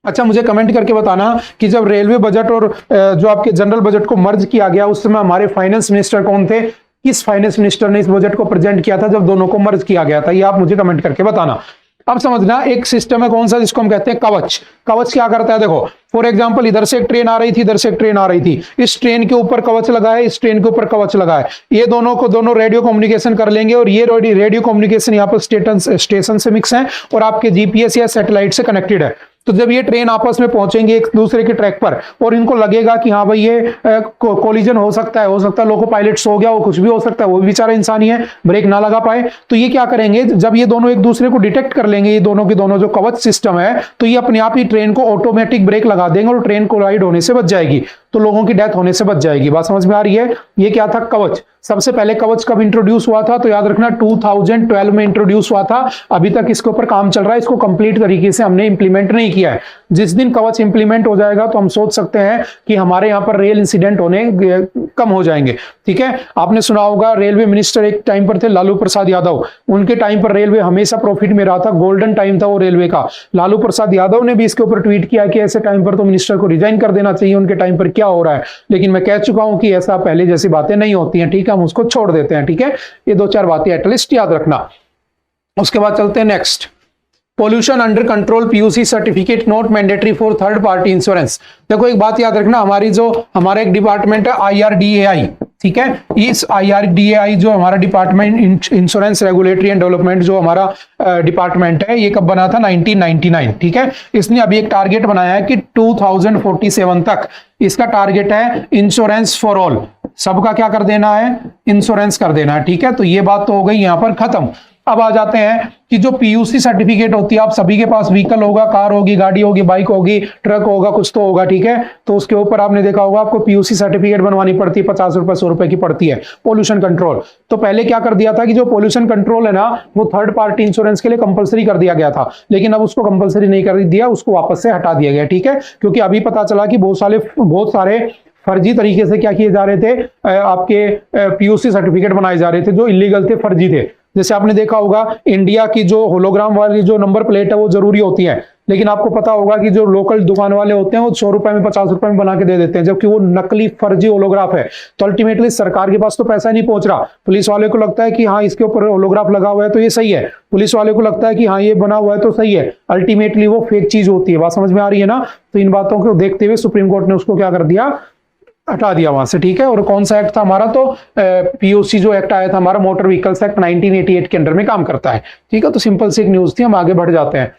अच्छा, मुझे कमेंट करके बताना कि जब रेलवे बजट और जो आपके जनरल बजट को मर्ज किया गया, उस समय हमारे फाइनेंस मिनिस्टर कौन थे? किस फाइनेंस मिनिस्टर ने इस बजट को प्रेजेंट किया था जब दोनों को मर्ज किया गया था? ये आप मुझे कमेंट करके बताना। अब समझना, एक सिस्टम है कौन सा, जिसको हम कहते हैं कवच। कवच क्या करता है? देखो, फॉर एग्जांपल, इधर से एक ट्रेन आ रही थी, इधर से एक ट्रेन आ रही थी। इस ट्रेन के ऊपर कवच लगा है, इस ट्रेन के ऊपर कवच लगा है। ये दोनों रेडियो कम्युनिकेशन कर लेंगे, और ये रेडियो कम्युनिकेशन यहाँ पर स्टेशन से मिक्स है और आपके जीपीएस या सैटेलाइट से कनेक्टेड है। तो जब ये ट्रेन आपस में पहुंचेंगे एक दूसरे के ट्रैक पर, और इनको लगेगा कि हाँ भाई ये कोलिजन हो सकता है लोको पायलट सो गया, वो कुछ भी हो सकता है, वो भी बेचारा इंसान ही है, ब्रेक ना लगा पाए, तो ये क्या करेंगे, जब ये दोनों एक दूसरे को डिटेक्ट कर लेंगे, ये दोनों के दोनों जो कवच सिस्टम है, तो ये अपने आप ही ट्रेन को ऑटोमेटिक ब्रेक लगा देंगे और ट्रेन कोलाइड होने से बच जाएगी, तो लोगों की डेथ होने से बच जाएगी। बात समझ में आ रही है? ये क्या था? कवच। सबसे पहले कवच कब इंट्रोड्यूस हुआ था? तो याद रखना 2012 में इंट्रोड्यूस हुआ था। अभी तक इसके ऊपर काम चल रहा है, इसको कंप्लीट तरीके से हमने इंप्लीमेंट नहीं किया है। जिस दिन कवच इंप्लीमेंट हो जाएगा तो हम सोच सकते हैं कि हमारे यहाँ पर रेल इंसिडेंट होने कम हो जाएंगे, ठीक है। आपने सुना होगा रेलवे मिनिस्टर एक टाइम पर थे लालू प्रसाद यादव, उनके टाइम पर रेलवे हमेशा प्रॉफिट में रहा था, गोल्डन टाइम था वो रेलवे का। लालू प्रसाद यादव ने भी इसके ऊपर ट्वीट किया कि ऐसे टाइम पर तो मिनिस्टर को रिजाइन कर देना चाहिए, उनके टाइम पर क्या हो रहा है। लेकिन मैं कह चुका हूं कि ऐसा पहले जैसी बातें नहीं होती हैं, ठीक है, हम उसको छोड़ देते हैं, ठीक है। ये 2-4 बातें एटलीस्ट याद रखना। उसके बाद चलते हैं next, pollution under control PUC certificate not mandatory for third party insurance. देखो एक बात याद रखना, हमारा एक डिपार्टमेंट है IRDAI, ठीक है। इस IRDAI जो हमारा department insurance regulatory and development जो हमारा डिपार्टमेंट है, ये कब बना था? 1999, ठीक है। इसने अभी एक टारगेट बनाया है कि 2047 तक इसका टारगेट है इंश्योरेंस फॉर ऑल, सबका क्या कर देना है? इंश्योरेंस कर देना है, ठीक है। तो ये बात तो हो गई यहां पर खत्म। अब आ जाते हैं कि जो पीयूसी सर्टिफिकेट होती है, आप सभी के पास व्हीकल होगा, कार होगी, गाड़ी होगी, बाइक होगी, ट्रक होगा, कुछ तो होगा, ठीक है। तो उसके ऊपर आपने देखा होगा आपको पीयूसी सर्टिफिकेट बनवानी पड़ती है, 50 रुपए 100 रुपए की पड़ती है, पोल्यूशन कंट्रोल। तो पहले क्या कर दिया था कि जो पोल्यूशन कंट्रोल है ना, वो थर्ड पार्टी इंश्योरेंस के लिए कंपलसरी कर दिया गया था, लेकिन अब उसको कंपलसरी नहीं कर दिया, उसको वापस से हटा दिया गया, ठीक है। क्योंकि अभी पता चला कि बहुत सारे फर्जी तरीके से क्या किए जा रहे थे, आपके पीयूसी सर्टिफिकेट बनाए जा रहे थे जो इलीगल थे, फर्जी थे। जैसे आपने देखा होगा इंडिया की जो होलोग्राम वाली जो नंबर प्लेट है वो जरूरी होती है, लेकिन आपको पता होगा कि जो लोकल दुकान वाले होते हैं वो 100 रुपए में 50 रुपए में बना के दे देते हैं, जबकि वो नकली फर्जी होलोग्राफ है। तो अल्टीमेटली सरकार के पास तो पैसा नहीं पहुंच रहा, पुलिस वाले को लगता है कि हाँ इसके ऊपर होलोग्राफ लगा हुआ है तो ये सही है, पुलिस वाले को लगता है कि हाँ ये बना हुआ है तो सही है, अल्टीमेटली वो फेक चीज होती है। बात समझ में आ रही है ना। तो इन बातों को देखते हुए सुप्रीम कोर्ट ने उसको क्या कर दिया, हटा दिया वहां से, ठीक है। और कौन सा एक्ट था हमारा, तो पीओसी जो एक्ट आया था हमारा, मोटर व्हीकल्स एक्ट 1988 के अंडर में काम करता है, ठीक है। तो सिंपल सी एक न्यूज थी, हम आगे बढ़ जाते हैं।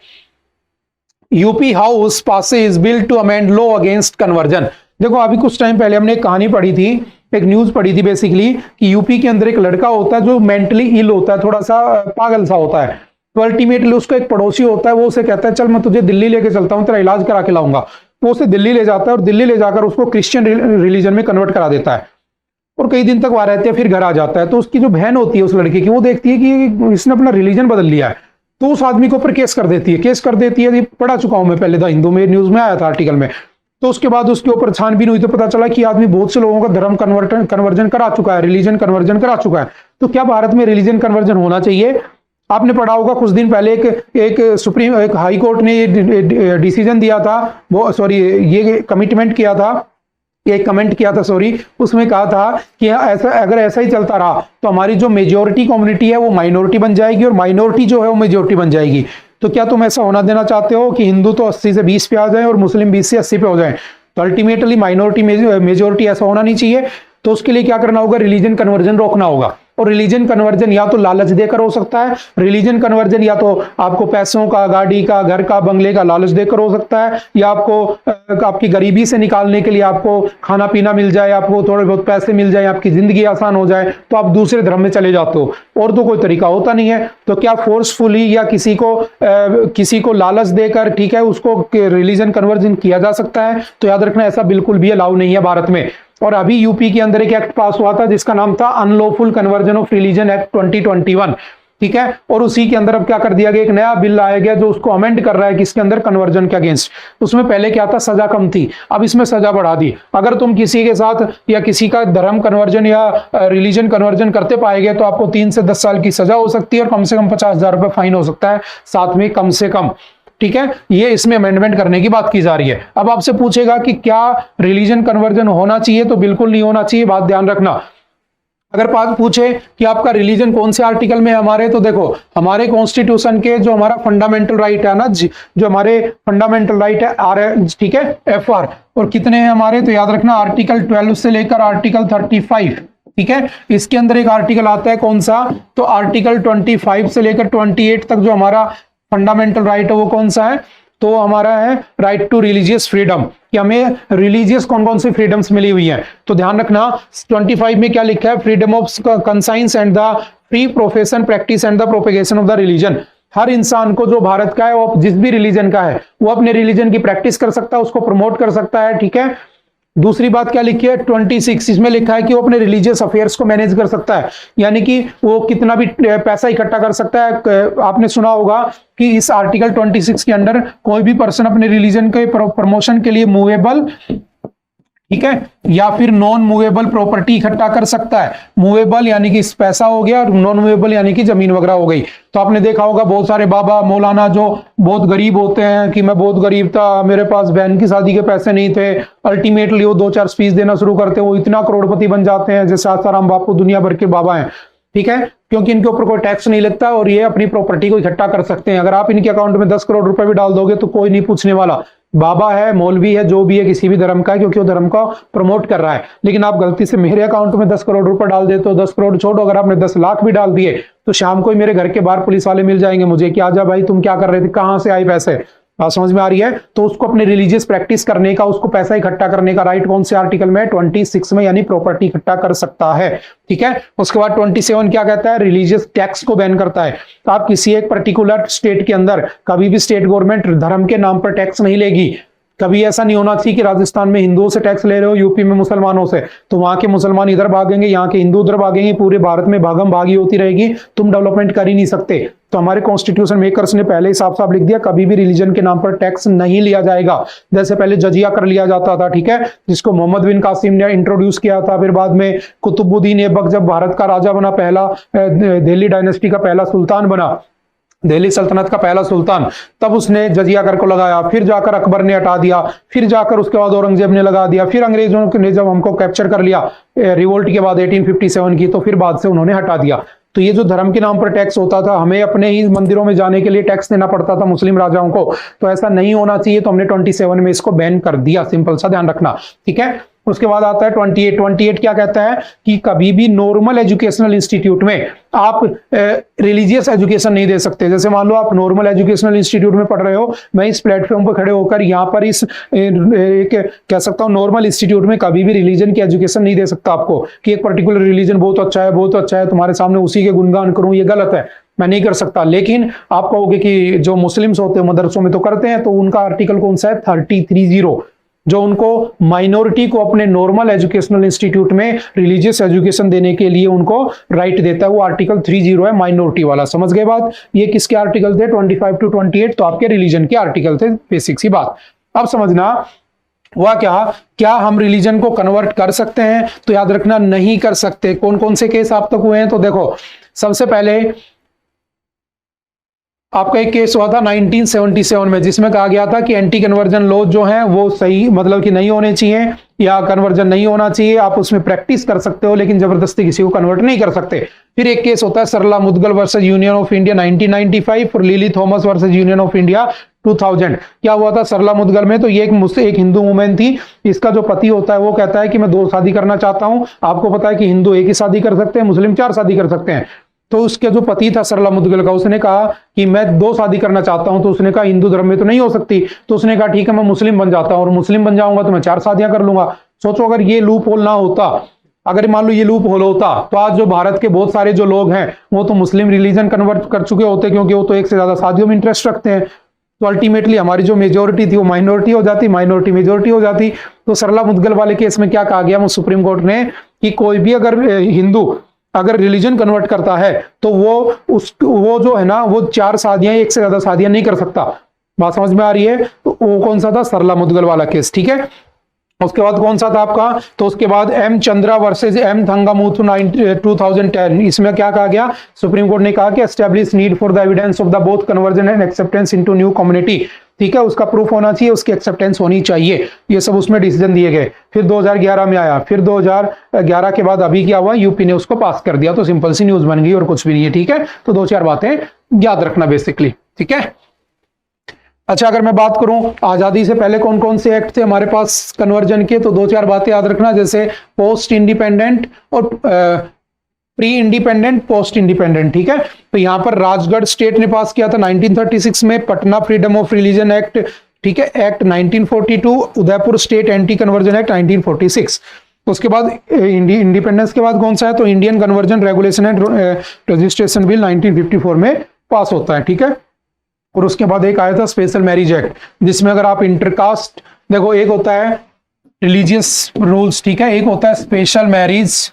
UP house passes bill to amend law against conversion. देखो अभी कुछ टाइम पहले हमने एक कहानी पढ़ी थी, एक न्यूज पढ़ी थी बेसिकली, कि यूपी के अंदर एक लड़का होता है जो मेंटली इल होता है, थोड़ा सा पागल सा होता है। तो अल्टीमेटली उसका एक पड़ोसी होता है, वो उसे कहता है चल मैं तुझे दिल्ली लेके चलता हूँ, तेरा इलाज करा के लाऊंगा। वो उसे दिल्ली ले जाता है और दिल्ली ले जाकर उसको क्रिश्चियन रिलीजन में कन्वर्ट करा देता है, और कई दिन तक वहां रहते हैं, फिर घर आ जाता है। तो उसकी जो बहन होती है उस लड़के की, वो देखती है कि इसने अपना रिलीजन बदल लिया है, तो उस आदमी के ऊपर केस कर देती है। ये पढ़ा चुका हूं मैं पहले, द हिंदू में न्यूज में आया था आर्टिकल में। तो उसके बाद उसके ऊपर छानबीन हुई तो पता चला कि आदमी बहुत से लोगों का धर्म कन्वर्जन करा चुका है, रिलीजन कन्वर्जन करा चुका है। तो क्या भारत में रिलीजन कन्वर्जन होना चाहिए? आपने पढ़ा होगा कुछ दिन पहले एक हाई कोर्ट ने ये डिसीजन दिया था, ये कमिटमेंट किया था, एक कमेंट किया था उसमें कहा था कि अगर ऐसा ही चलता रहा तो हमारी जो मेजोरिटी कम्युनिटी है वो माइनॉरिटी बन जाएगी, और माइनॉरिटी जो है वो मेजोरिटी बन जाएगी। तो क्या तुम ऐसा होना देना चाहते हो कि हिंदू तो 80 से 20 पे आ जाए और मुस्लिम 20 से 80 पे हो जाए? तो अल्टीमेटली माइनॉरिटी मेजोरिटी ऐसा होना नहीं चाहिए। तो उसके लिए क्या करना होगा, रिलीजन कन्वर्जन रोकना होगा। और रिलीजन कन्वर्जन या तो लालच देकर हो सकता है, रिलीजन कन्वर्जन या तो आपको पैसों का, गाड़ी का, घर का, बंगले का लालच देकर हो सकता है, या आपको आपकी गरीबी से निकालने के लिए आपको खाना पीना मिल जाए, आपको थोड़े बहुत पैसे मिल जाए, आपकी जिंदगी आसान हो जाए, तो आप दूसरे धर्म में चले जाते हो। और तो कोई तरीका होता नहीं है। तो क्या फोर्सफुली या किसी को लालच देकर, ठीक है, उसको रिलीजन कन्वर्जन किया जा सकता है? तो याद रखना ऐसा बिल्कुल भी अलाउ नहीं है भारत में। और अभी यूपी के अंदर एक एक्ट पास हुआ था जिसका नाम था unlawful conversion of religion act 2021, ठीक है। और उसी के अंदर अब क्या कर दिया गया, एक नया बिल लाया गया जो उसको अमेंड कर रहा है किसके अंदर, कन्वर्जन के अगेंस्ट। उसमें पहले क्या था, सजा कम थी, अब इसमें सजा बढ़ा दी। अगर तुम किसी के साथ या किसी का धर्म कन्वर्जन या रिलीजन कन्वर्जन करते पाए गए तो आपको 3 से 10 साल की सजा हो सकती है और कम से कम 50,000 रुपए फाइन हो सकता है, साथ में कम से कम, ठीक है। ये इसमें अमेंडमेंट करने की बात की जा रही है। अब आपसे पूछेगा कि क्या रिलीजन कन्वर्जन होना चाहिए? तो बिल्कुल नहीं होना चाहिए, बात ध्यान रखना। अगर बात पूछे कि आपका रिलीजन कौन से आर्टिकल में है हमारे, तो देखो हमारे कॉन्स्टिट्यूशन के जो हमारा फंडामेंटल राइट है ना, जो हमारे फंडामेंटल राइट है आर, ठीक है, FR, और कितने हैं हमारे, तो याद रखना आर्टिकल 12 से लेकर आर्टिकल 35, ठीक है। इसके अंदर एक आर्टिकल आता है कौन सा, तो आर्टिकल 25 से लेकर 28 तक जो हमारा फंडामेंटल राइट है वो कौन सा है, तो हमारा है राइट टू रिलीजियस फ्रीडम, कि हमें रिलीजियस कौन कौन सी फ्रीडम्स मिली हुई हैं। तो ध्यान रखना 25 में क्या लिखा है, freedom of conscience and the free profession, practice and the propagation of the religion. हर इंसान को जो भारत का है वो जिस भी रिलीजन का है वो अपने रिलीजन की प्रैक्टिस कर सकता है, उसको प्रमोट कर सकता है, ठीक है। दूसरी बात क्या लिखी है 26, इसमें लिखा है कि वो अपने रिलीजियस अफेयर्स को मैनेज कर सकता है, यानी कि वो कितना भी पैसा इकट्ठा कर सकता है। आपने सुना होगा कि इस आर्टिकल 26 के अंडर कोई भी पर्सन अपने रिलीजन के प्रमोशन के लिए मूवेबल, ठीक है, या फिर नॉन मूवेबल प्रॉपर्टी इकट्ठा कर सकता है। मूवेबल यानी कि पैसा हो गया, और नॉन मूवेबल यानी कि जमीन वगैरह हो गई। तो आपने देखा होगा बहुत सारे बाबा मौलाना जो बहुत गरीब होते हैं कि मैं बहुत गरीब था, मेरे पास बहन की शादी के पैसे नहीं थे, अल्टीमेटली वो 2-4 फीस देना शुरू करते हैं, वो इतना करोड़पति बन जाते हैं जैसे आसाराम बापू दुनिया भर के बाबा हैं, ठीक है, क्योंकि इनके ऊपर कोई टैक्स नहीं लगता और ये अपनी प्रॉपर्टी को इकट्ठा कर सकते हैं। अगर आप इनके अकाउंट में 10 करोड़ रुपए भी डाल दोगे तो कोई नहीं पूछने वाला, बाबा है, मौलवी है, जो भी है, किसी भी धर्म का है, क्योंकि वो धर्म को प्रमोट कर रहा है। लेकिन आप गलती से मेरे अकाउंट में 10 करोड़ रुपए डाल देते हो, 10 करोड़ छोड़ो, अगर आपने 10 लाख भी डाल दिए तो शाम को ही मेरे घर के बाहर पुलिस वाले मिल जाएंगे मुझे कि आजा भाई तुम क्या कर रहे थे, कहां से आए पैसे। बात समझ में आ रही है? तो उसको अपने रिलीजियस प्रैक्टिस करने का, उसको पैसा इकट्ठा करने का राइट कौन से आर्टिकल में? 26 में, यानी प्रॉपर्टी इकट्ठा कर सकता है। ठीक है, उसके बाद 27 क्या कहता है? रिलीजियस टैक्स को बैन करता है। तो आप किसी एक पर्टिकुलर स्टेट के अंदर कभी भी स्टेट गवर्नमेंट धर्म के नाम पर टैक्स नहीं लेगी। कभी ऐसा नहीं होना चाहिए कि राजस्थान में हिंदुओं से टैक्स ले रहे हो, यूपी में मुसलमानों से, तो वहां के मुसलमान इधर भागेंगे, यहाँ के हिंदू उधर भागेंगे, पूरे भारत में भागम भागी होती रहेगी, तुम डेवलपमेंट कर ही नहीं सकते। तो हमारे कॉन्स्टिट्यूशन मेकर्स ने पहले ही साफ साफ लिख दिया, कभी भी रिलीजन के नाम पर टैक्स नहीं लिया जाएगा। जैसे पहले जजिया कर लिया जाता था, ठीक है, जिसको मोहम्मद बिन कासिम ने इंट्रोड्यूस किया था। फिर बाद में कुतुबुद्दीन ऐबक जब भारत का राजा बना, पहला दिल्ली डायनेस्टी का पहला सुल्तान बना, दिल्ली सल्तनत का पहला सुल्तान, तब उसने जजिया कर को लगाया। फिर जाकर अकबर ने हटा दिया, फिर जाकर उसके बाद औरंगजेब ने लगा दिया, फिर अंग्रेजों ने जब हमको कैप्चर कर लिया रिवोल्ट के बाद 1857 की, तो फिर बाद से उन्होंने हटा दिया। तो ये जो धर्म के नाम पर टैक्स होता था, हमें अपने ही मंदिरों में जाने के लिए टैक्स देना पड़ता था मुस्लिम राजाओं को, तो ऐसा नहीं होना चाहिए। तो हमने 27 में इसको बैन कर दिया, सिंपल सा ध्यान रखना। ठीक है, उसके बाद आता है 28 क्या कहता है कि कभी भी नॉर्मल एजुकेशनल इंस्टीट्यूट में आप रिलीजियस एजुकेशन नहीं दे सकते। जैसे मान लो आप नॉर्मल एजुकेशनल इंस्टीट्यूट में पढ़ रहे हो, मैं इस प्लेटफॉर्म पर खड़े होकर यहाँ पर इस कह सकता हूँ नॉर्मल इंस्टीट्यूट में कभी भी रिलीजन की एजुकेशन नहीं दे सकता आपको, कि एक पर्टिकुलर रिलीजन बहुत अच्छा है, बहुत अच्छा है, तुम्हारे सामने उसी के गुणगान करूं, ये गलत है, मैं नहीं कर सकता। लेकिन आप कहोगे कि जो मुस्लिम्स होते हैं मदरसों में तो करते हैं, तो उनका आर्टिकल कौन सा है? 330, जो उनको माइनॉरिटी को अपने नॉर्मल एजुकेशनल इंस्टीट्यूट में रिलीजियस एजुकेशन देने के लिए उनको राइट देता है, वो आर्टिकल 30 है, माइनॉरिटी वाला। समझ गए बात? ये किसके आर्टिकल थे? 25 to 28, तो आपके रिलीजन के आर्टिकल थे, बेसिक सी बात। अब समझना हुआ क्या हम रिलीजन को कन्वर्ट कर सकते हैं? तो याद रखना नहीं कर सकते। कौन कौन से केस आप तक हुए हैं? तो देखो, सबसे पहले आपका एक केस हुआ था 1977 में, जिसमें कहा गया था कि एंटी कन्वर्जन लॉ जो है वो सही, मतलब कि नहीं होने चाहिए, या कन्वर्जन नहीं होना चाहिए, आप उसमें प्रैक्टिस कर सकते हो लेकिन जबरदस्ती किसी को कन्वर्ट नहीं कर सकते। फिर एक केस होता है Sarla Mudgal versus Union of India 1995 और Lily Thomas versus Union of India 2000। क्या हुआ था सरला मुदगल में? तो ये एक हिंदू वुमेन थी, इसका जो पति होता है वो कहता है कि मैं 2 शादी करना चाहता हूं। आपको पता है कि हिंदू 1 ही शादी कर सकते हैं, मुस्लिम 4 शादी कर सकते हैं। तो उसके जो पति था सरला मुदगल का, उसने कहा कि मैं 2 शादी करना चाहता हूं। तो उसने कहा हिंदू धर्म में तो नहीं हो सकती, तो उसने कहा ठीक है मैं मुस्लिम बन जाता हूं, और मुस्लिम बन जाऊंगा तो मैं 4 शादियां कर लूंगा। सोचो अगर ये लूप होल ना होता, अगर मान लो ये लूप होल होता, तो आज जो भारत के बहुत सारे जो लोग हैं वो तो मुस्लिम रिलीजन कन्वर्ट कर चुके होते, क्योंकि वो तो 1 से ज्यादा शादियों में इंटरेस्ट रखते हैं। तो अल्टीमेटली हमारी जो मेजोरिटी थी वो माइनॉरिटी हो जाती, माइनॉरिटी मेजोरिटी हो जाती। तो सरला मुदगल वाले केस में क्या कहा गया सुप्रीम कोर्ट ने, कि कोई भी अगर हिंदू अगर रिलीजन कन्वर्ट करता है तो वो जो है ना, वो 4 शादियां, 1 से ज्यादा शादियां नहीं कर सकता। बात समझ में आ रही है? तो वो कौन सा था? सरला मुदगल वाला केस। ठीक है, उसके बाद कौन सा था आपका? तो उसके बाद एम चंद्रा वर्सेस एम थंगामुथु 2010। इसमें क्या कहा गया? सुप्रीम कोर्ट ने कहा कि establish need for the evidence of the both conversion and acceptance into new community. ठीक है, उसका प्रूफ होना चाहिए, उसकी एक्सेप्टेंस होनी चाहिए, ये सब उसमें डिसीजन दिए गए। फिर 2011 में आया, फिर 2011 के बाद अभी क्या हुआ? यूपी ने उसको पास कर दिया। तो सिंपल सी न्यूज बन गई और कुछ भी नहीं है। ठीक है, तो 2-4 बातें याद रखना बेसिकली। ठीक है, अच्छा अगर मैं बात करूं आजादी से पहले कौन कौन से एक्ट थे हमारे पास कन्वर्जन के, तो 2-4 बातें याद रखना, जैसे पोस्ट इंडिपेंडेंट और प्री इंडिपेंडेंट, पोस्ट इंडिपेंडेंट। ठीक है, तो यहां पर राजगढ़ स्टेट ने पास किया था 1936 में Patna freedom of religion act. ठीक है, act 1942, Udaipur state anti conversion act 1946। उसके बाद इंडिपेंडेंस के बाद कौन सा है? तो Indian conversion regulation and registration bill 1954 में पास होता है। ठीक है, और उसके बाद एक आया था स्पेशल मैरिज एक्ट, जिसमें अगर आप इंटरकास्ट, देखो एक होता है रिलीजियस रूल्स, ठीक है, एक होता है special marriage.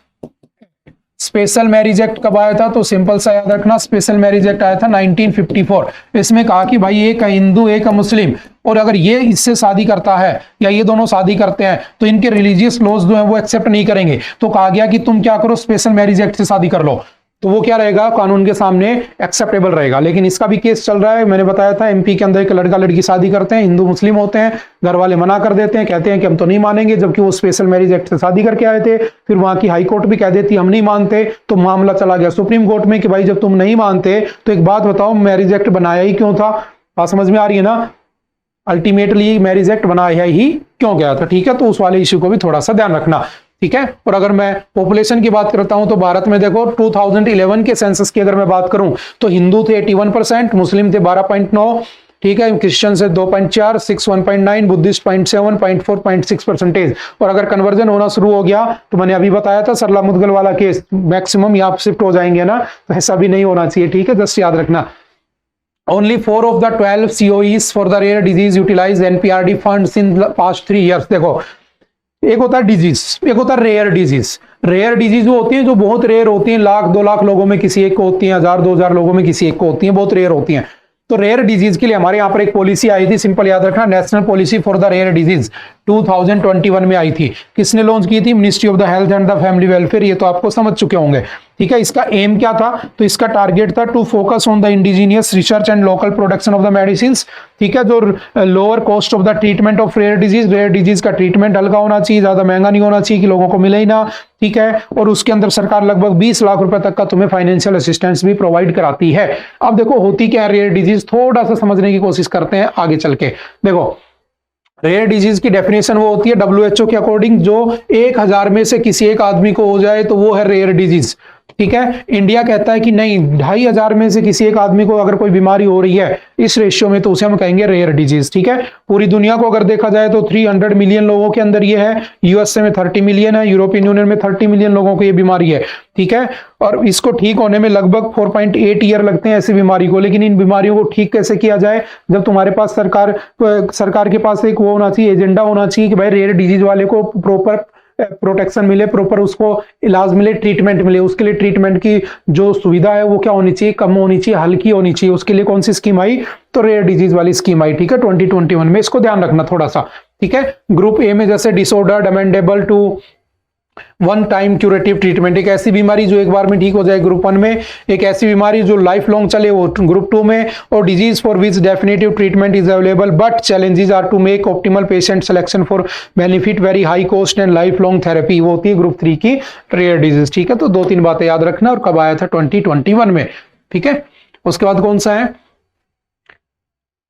Special marriage act कब आया था? तो सिंपल सा याद रखना, स्पेशल मैरिज एक्ट आया था 1954। इसमें कहा कि भाई एक है हिंदू एक है मुस्लिम, और अगर ये इससे शादी करता है या ये दोनों शादी करते हैं तो इनके रिलीजियस लॉज जो है वो एक्सेप्ट नहीं करेंगे। तो कहा गया कि तुम क्या करो, स्पेशल मैरिज एक्ट से शादी कर लो, तो वो क्या रहेगा? कानून के सामने एक्सेप्टेबल रहेगा। लेकिन इसका भी केस चल रहा है, मैंने बताया था एमपी के अंदर एक लड़का लड़की शादी करते हैं, हिंदू मुस्लिम होते हैं, घर वाले मना कर देते हैं, कहते हैं कि हम तो नहीं मानेंगे, जबकि वो स्पेशल मैरिज एक्ट से शादी करके आए थे। फिर वहां की हाई कोर्ट भी कह देती हम नहीं मानते, तो मामला चला गया सुप्रीम कोर्ट में कि भाई जब तुम नहीं मानते तो एक बात बताओ, मैरिज एक्ट बनाया ही क्यों था? बात समझ में आ रही है ना? अल्टीमेटली मैरिज एक्ट बनाया ही क्यों गया था? ठीक है, तो उस वाले इश्यू को भी थोड़ा सा ध्यान रखना। ठीक है, और अगर मैं पॉपुलेशन की बात करता हूं तो भारत में देखो 2011 के सेंसस की अगर मैं बात करूं तो हिंदू थे 81%, मुस्लिम थे 12.9, ठीक है, क्रिश्चियन है 2.4, 6 1.9, बुद्धिस्ट 0.7, 0.4, 0.6%। और अगर कन्वर्जन होना शुरू हो गया तो मैंने अभी बताया था सरला मुदगल वाला केस, मैक्सिमम यहाँ शिफ्ट हो जाएंगे ना, तो ऐसा भी नहीं होना चाहिए। ठीक है, जस्ट याद रखना। Only 4 of the 12 COEs for the rare disease utilize NPRD funds in the past 3 years। देखो, एक होता है डिजीज, एक होता है रेयर डिजीज। रेयर डिजीज वो होती है जो बहुत रेयर होती है, 1,00,000-2,00,000 लोगों में किसी एक को होती है, 1,000-2,000 लोगों में किसी एक को होती है, बहुत रेयर होती हैं। तो रेयर डिजीज के लिए हमारे यहाँ पर एक पॉलिसी आई थी, सिंपल याद रखना, national policy for the rare disease 2021 में आई थी। किसने लॉन्च की थी? Ministry of the health and the family welfare. ये तो आपको समझ चुके होंगे। ठीक है, इसका एम क्या था? तो इसका टारगेट था to focus on the indigenous research and local production of the medicine. ठीक है, जो lower cost of the treatment of rare disease, rare disease का ट्रीटमेंट हल्का होना चाहिए, ज्यादा महंगा नहीं होना चाहिए कि लोगों को मिले ही ना। ठीक है, और उसके अंदर सरकार लगभग 20 लाख रुपए तक का तुम्हें फाइनेंशियल असिस्टेंस भी प्रोवाइड कराती है। अब देखो होती क्या है रेयर डिजीज, थोड़ा सा समझने की कोशिश करते हैं आगे चल के। देखो, रेयर डिजीज की डेफिनेशन वो होती है WHO के अकॉर्डिंग, जो 1000 में से किसी एक आदमी को हो जाए तो वो है रेयर डिजीज। ठीक है, इंडिया कहता है कि नहीं, 2,500 में से किसी एक आदमी को अगर कोई बीमारी हो रही है इस रेशियो में तो उसे हम कहेंगे रेयर डिजीज। ठीक है, पूरी दुनिया को अगर देखा जाए तो 300 मिलियन लोगों के अंदर ये है, यूएसए में 30 मिलियन है, यूरोपियन यूनियन में 30 मिलियन लोगों को ये बीमारी है। ठीक है, और इसको ठीक होने में लगभग 4.8 ईयर लगते हैं ऐसी बीमारी को। लेकिन इन बीमारियों को ठीक कैसे किया जाए? जब तुम्हारे पास सरकार के पास एक वो होना चाहिए, एजेंडा होना चाहिए कि भाई रेयर डिजीज वाले को प्रॉपर प्रोटेक्शन मिले, प्रॉपर उसको इलाज मिले, ट्रीटमेंट मिले। उसके लिए ट्रीटमेंट की जो सुविधा है वो क्या होनी चाहिए? कम होनी चाहिए, हल्की होनी चाहिए। उसके लिए कौन सी स्कीम आई? तो रेयर डिजीज वाली स्कीम आई। ठीक है, 2021 में। इसको ध्यान रखना थोड़ा सा। ठीक है, ग्रुप ए में जैसे disorder amendable to one time curative treatment, एक ऐसी बीमारी जो एक बार में ठीक हो जाए ग्रुप 1 में, एक ऐसी बीमारी जो लाइफ लॉन्ग चले वो ग्रुप 2 में, और disease for which definitive treatment is available but challenges are to make optimal patient selection for benefit very high cost and life long therapy, वो होती है ग्रुप 3 की रेयर डिजीज। ठीक है, तो 2-3 बातें याद रखना। और कब आया था? 2021 में। ठीक है, उसके बाद कौन सा है?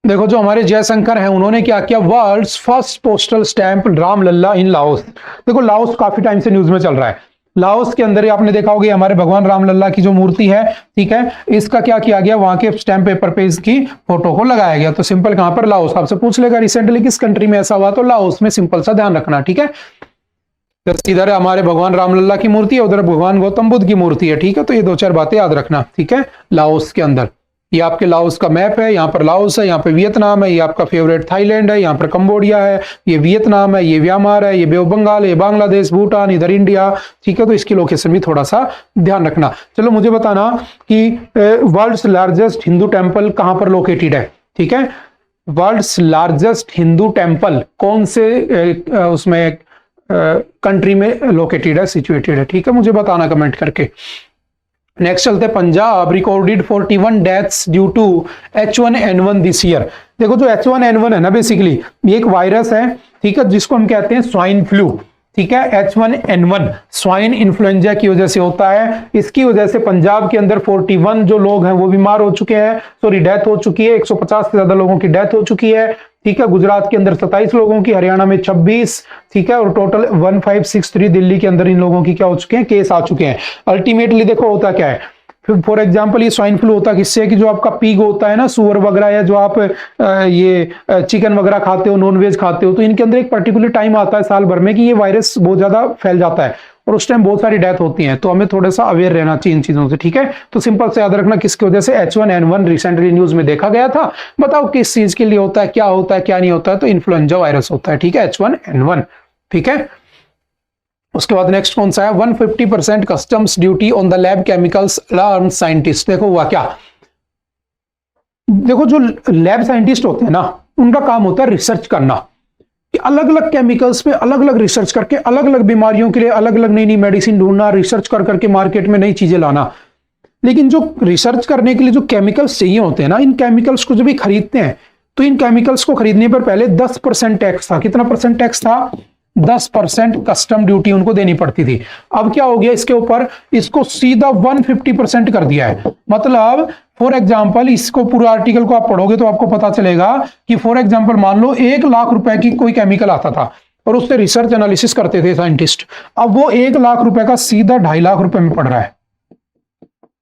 देखो, जो हमारे जयशंकर हैं उन्होंने क्या किया? World's first postal stamp Ramlalla in Laos. देखो, लाओस काफी टाइम से न्यूज में चल रहा है। लाओस के अंदर आपने देखा होगा हमारे भगवान रामलला की जो मूर्ति है, ठीक है, इसका क्या किया गया? वहां के स्टैंप पेपर पे इसकी फोटो को लगाया गया। तो सिंपल कहां पर? लाओस। आपसे पूछ लेगा रिसेंटली किस कंट्री में ऐसा हुआ, तो लाओस में। सिंपल सा ध्यान रखना। ठीक है, इधर हमारे भगवान रामलला की मूर्ति है, उधर भगवान गौतम बुद्ध की मूर्ति है। ठीक है, तो ये 2-4 बातें याद रखना। ठीक है, लाओस के अंदर ये आपके लाओस का मैप है, यहाँ पर लाओस है, यहाँ पे वियतनाम है, ये आपका फेवरेट थाईलैंड है, यहाँ पर कंबोडिया है, ये वियतनाम है, ये म्यांमार है, ये बे ऑफ बंगाल है, ये बांग्लादेश, भूटान, इधर इंडिया। ठीक है, तो इसकी लोकेशन भी थोड़ा सा ध्यान रखना। चलो मुझे बताना कि वर्ल्ड्स लार्जेस्ट हिंदू टेम्पल कहाँ पर लोकेटेड है? ठीक है, वर्ल्ड्स लार्जेस्ट हिंदू टेम्पल कौन से उसमें कंट्री में लोकेटेड है, सिचुएटेड है? ठीक है, मुझे बताना कमेंट करके। नेक्स्ट चलते हैं, Punjab recorded 41 deaths due to H1N1 this year. देखो, जो H1N1 है ना, बेसिकली ये एक वायरस है। ठीक है, जिसको हम कहते हैं स्वाइन फ्लू। ठीक है, H1N1 स्वाइन इन्फ्लुएंजा की वजह से होता है। इसकी वजह से पंजाब के अंदर 41 जो लोग हैं वो बीमार हो चुके हैं, सॉरी डेथ हो चुकी है। 150 से ज्यादा लोगों की डेथ हो चुकी है। ठीक है, गुजरात के अंदर 27 लोगों की, हरियाणा में 26। ठीक है, और टोटल 1563 दिल्ली के अंदर इन लोगों की क्या हो चुके हैं? केस आ चुके हैं। अल्टीमेटली देखो होता क्या है, फॉर एग्जाम्पल ये स्वाइन फ्लू होता किससे? कि जो आपका पीग होता है ना, सुअर वगैरह, या जो आप ये चिकन वगैरह खाते हो, नॉनवेज खाते हो, तो इनके अंदर एक पर्टिकुलर टाइम आता है साल भर में कि ये वायरस बहुत ज्यादा फैल जाता है और उस टाइम बहुत सारी डेथ होती है। तो हमें थोड़ा सा अवेयर रहना चाहिए इन चीजों से। ठीक है, तो सिंपल से याद रखना किसकी वजह से? H1N1 रिसेंटली न्यूज में देखा गया था। बताओ किस चीज के लिए होता है, क्या होता है, क्या नहीं होता है? तो इन्फ्लुएंजा वायरस होता है। ठीक है, H1N1। ठीक है, उसके बाद नेक्स्ट कौन सा है? 150% customs duty on the lab chemicals alarm scientist. देखो हुआ क्या? देखो, जो लैब साइंटिस्ट होते हैं ना, उनका काम होता है रिसर्च करना, कि अलग अलग केमिकल्स पे अलग अलग रिसर्च करके अलग अलग बीमारियों के लिए अलग अलग नई नई मेडिसिन ढूंढना, रिसर्च कर करके मार्केट में नई चीजें लाना। लेकिन जो रिसर्च करने के लिए जो केमिकल्स चाहिए होते हैं ना, इन केमिकल्स को जब भी खरीदते हैं तो इन केमिकल्स को खरीदने पर पहले 10% टैक्स था। कितना परसेंट टैक्स था? 10% कस्टम ड्यूटी उनको देनी पड़ती थी। अब क्या हो गया इसके ऊपर? इसको सीधा 150% कर दिया है। मतलब फॉर एग्जाम्पल, इसको पूरा आर्टिकल को आप पढ़ोगे तो आपको पता चलेगा कि फॉर एग्जाम्पल मान लो 1 लाख रुपए की कोई केमिकल आता था और उससे रिसर्च एनालिसिस करते थे साइंटिस्ट। अब वो 1 लाख रुपए का सीधा 2.5 लाख रुपए में पड़ रहा है।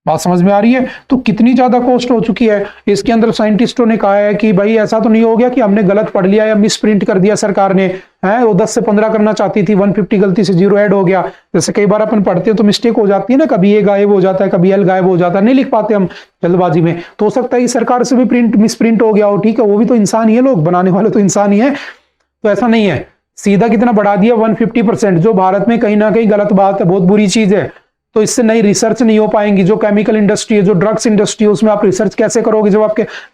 बात समझ में आ रही है? तो कितनी ज्यादा कॉस्ट हो चुकी है। इसके अंदर साइंटिस्टों ने कहा है कि भाई ऐसा तो नहीं हो गया कि हमने गलत पढ़ लिया या मिस प्रिंट कर दिया सरकार ने, है वो 10 से 15 करना चाहती थी, 150 गलती से 0 ऐड हो गया। जैसे कई बार अपन पढ़ते हैं तो मिस्टेक हो जाती है ना, कभी ए गायब हो जाता है, कभी एल गायब हो जाता है, नहीं लिख पाते हम जल्दबाजी में, तो हो सकता है कि सरकार से भी प्रिंट मिस प्रिंट हो गया हो। ठीक है, वो भी तो इंसान ही है, लोग बनाने वाले तो इंसान ही है। तो ऐसा नहीं है, सीधा कितना बढ़ा दिया 150%, जो भारत में कहीं ना कहीं गलत बात है, बहुत बुरी चीज है। तो इससे नई रिसर्च नहीं हो पाएंगी। जो केमिकल इंडस्ट्री है, जो ड्रग्स इंडस्ट्री है, उसमें आप रिसर्च कैसे करोगे जब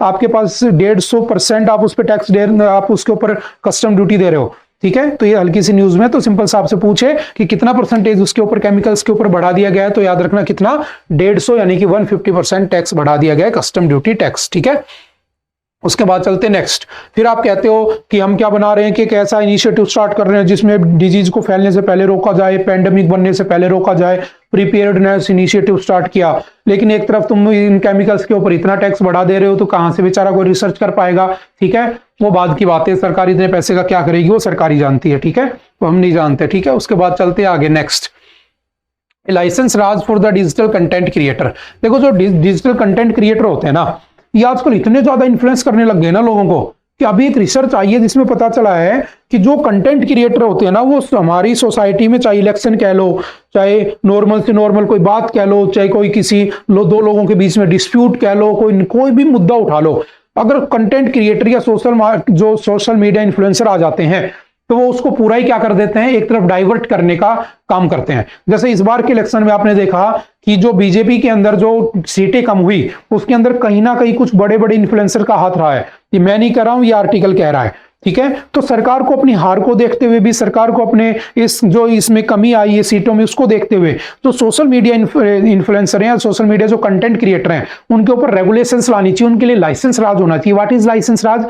आपके पास 150% आप उस पर टैक्स दे, आप उसके ऊपर कस्टम ड्यूटी दे रहे हो। ठीक है, तो ये हल्की सी न्यूज में तो सिंपल सा आपसे पूछे कि कितना परसेंटेज उसके ऊपर केमिकल्स के ऊपर बढ़ा दिया गया है, तो याद रखना कितना, 150 यानी कि 150% टैक्स बढ़ा दिया गया है, कस्टम ड्यूटी टैक्स। ठीक है, उसके बाद चलते नेक्स्ट। फिर आप कहते हो कि हम क्या बना रहे हैं कि एक ऐसा इनिशिएटिव स्टार्ट कर रहे हैं जिसमें डिजीज को फैलने से पहले रोका जाए, पैंडेमिक बनने से पहले रोका जाए, प्रीपेयर्डनेस इनिशिएटिव स्टार्ट किया। लेकिन एक तरफ तुम इन केमिकल्स के ऊपर इतना टैक्स बढ़ा दे रहे हो, तो कहां से बेचारा कोई रिसर्च कर पाएगा। ठीक है, वो बाद की बात है, सरकार इतने पैसे का क्या करेगी वो सरकार ही जानती है। ठीक है, वो हम नहीं जानते। ठीक है, उसके बाद चलते आगे next, licence raj for the digital content creator. देखो जो डिजिटल कंटेंट क्रिएटर होते हैं ना, ये आजकल इतने ज्यादा इन्फ्लुएंस करने लग गए ना लोगों को, कि अभी एक रिसर्च आई है जिसमें पता चला है कि जो कंटेंट क्रिएटर होते हैं ना, वो हमारी सोसाइटी में, चाहे इलेक्शन कह लो, चाहे नॉर्मल से नॉर्मल कोई बात कह लो, चाहे कोई किसी दो लोगों के बीच में डिस्प्यूट कह लो, कोई भी मुद्दा उठा लो, अगर कंटेंट क्रिएटर या सोशल मीडिया इन्फ्लुएंसर आ जाते हैं, तो वो उसको पूरा ही क्या कर देते हैं, एक तरफ डाइवर्ट करने का काम करते हैं। जैसे इस बार के इलेक्शन में आपने देखा कि जो बीजेपी के अंदर जो सीटें कम हुई, उसके अंदर कहीं ना कहीं कुछ बड़े बड़े इन्फ्लुएंसर का हाथ रहा है। ये मैं नहीं कह रहा हूं, ये आर्टिकल कह रहा है। ठीक है, तो सरकार को अपनी हार को देखते हुए भी, सरकार को अपने इसमें कमी आई है सीटों में, उसको देखते हुए, तो सोशल मीडिया इन्फ्लुएंसर हैं, सोशल मीडिया जो कंटेंट क्रिएटर हैं, उनके ऊपर रेगुलेशंस लानी चाहिए, उनके लिए लाइसेंस राज होना चाहिए। व्हाट इज लाइसेंस राज?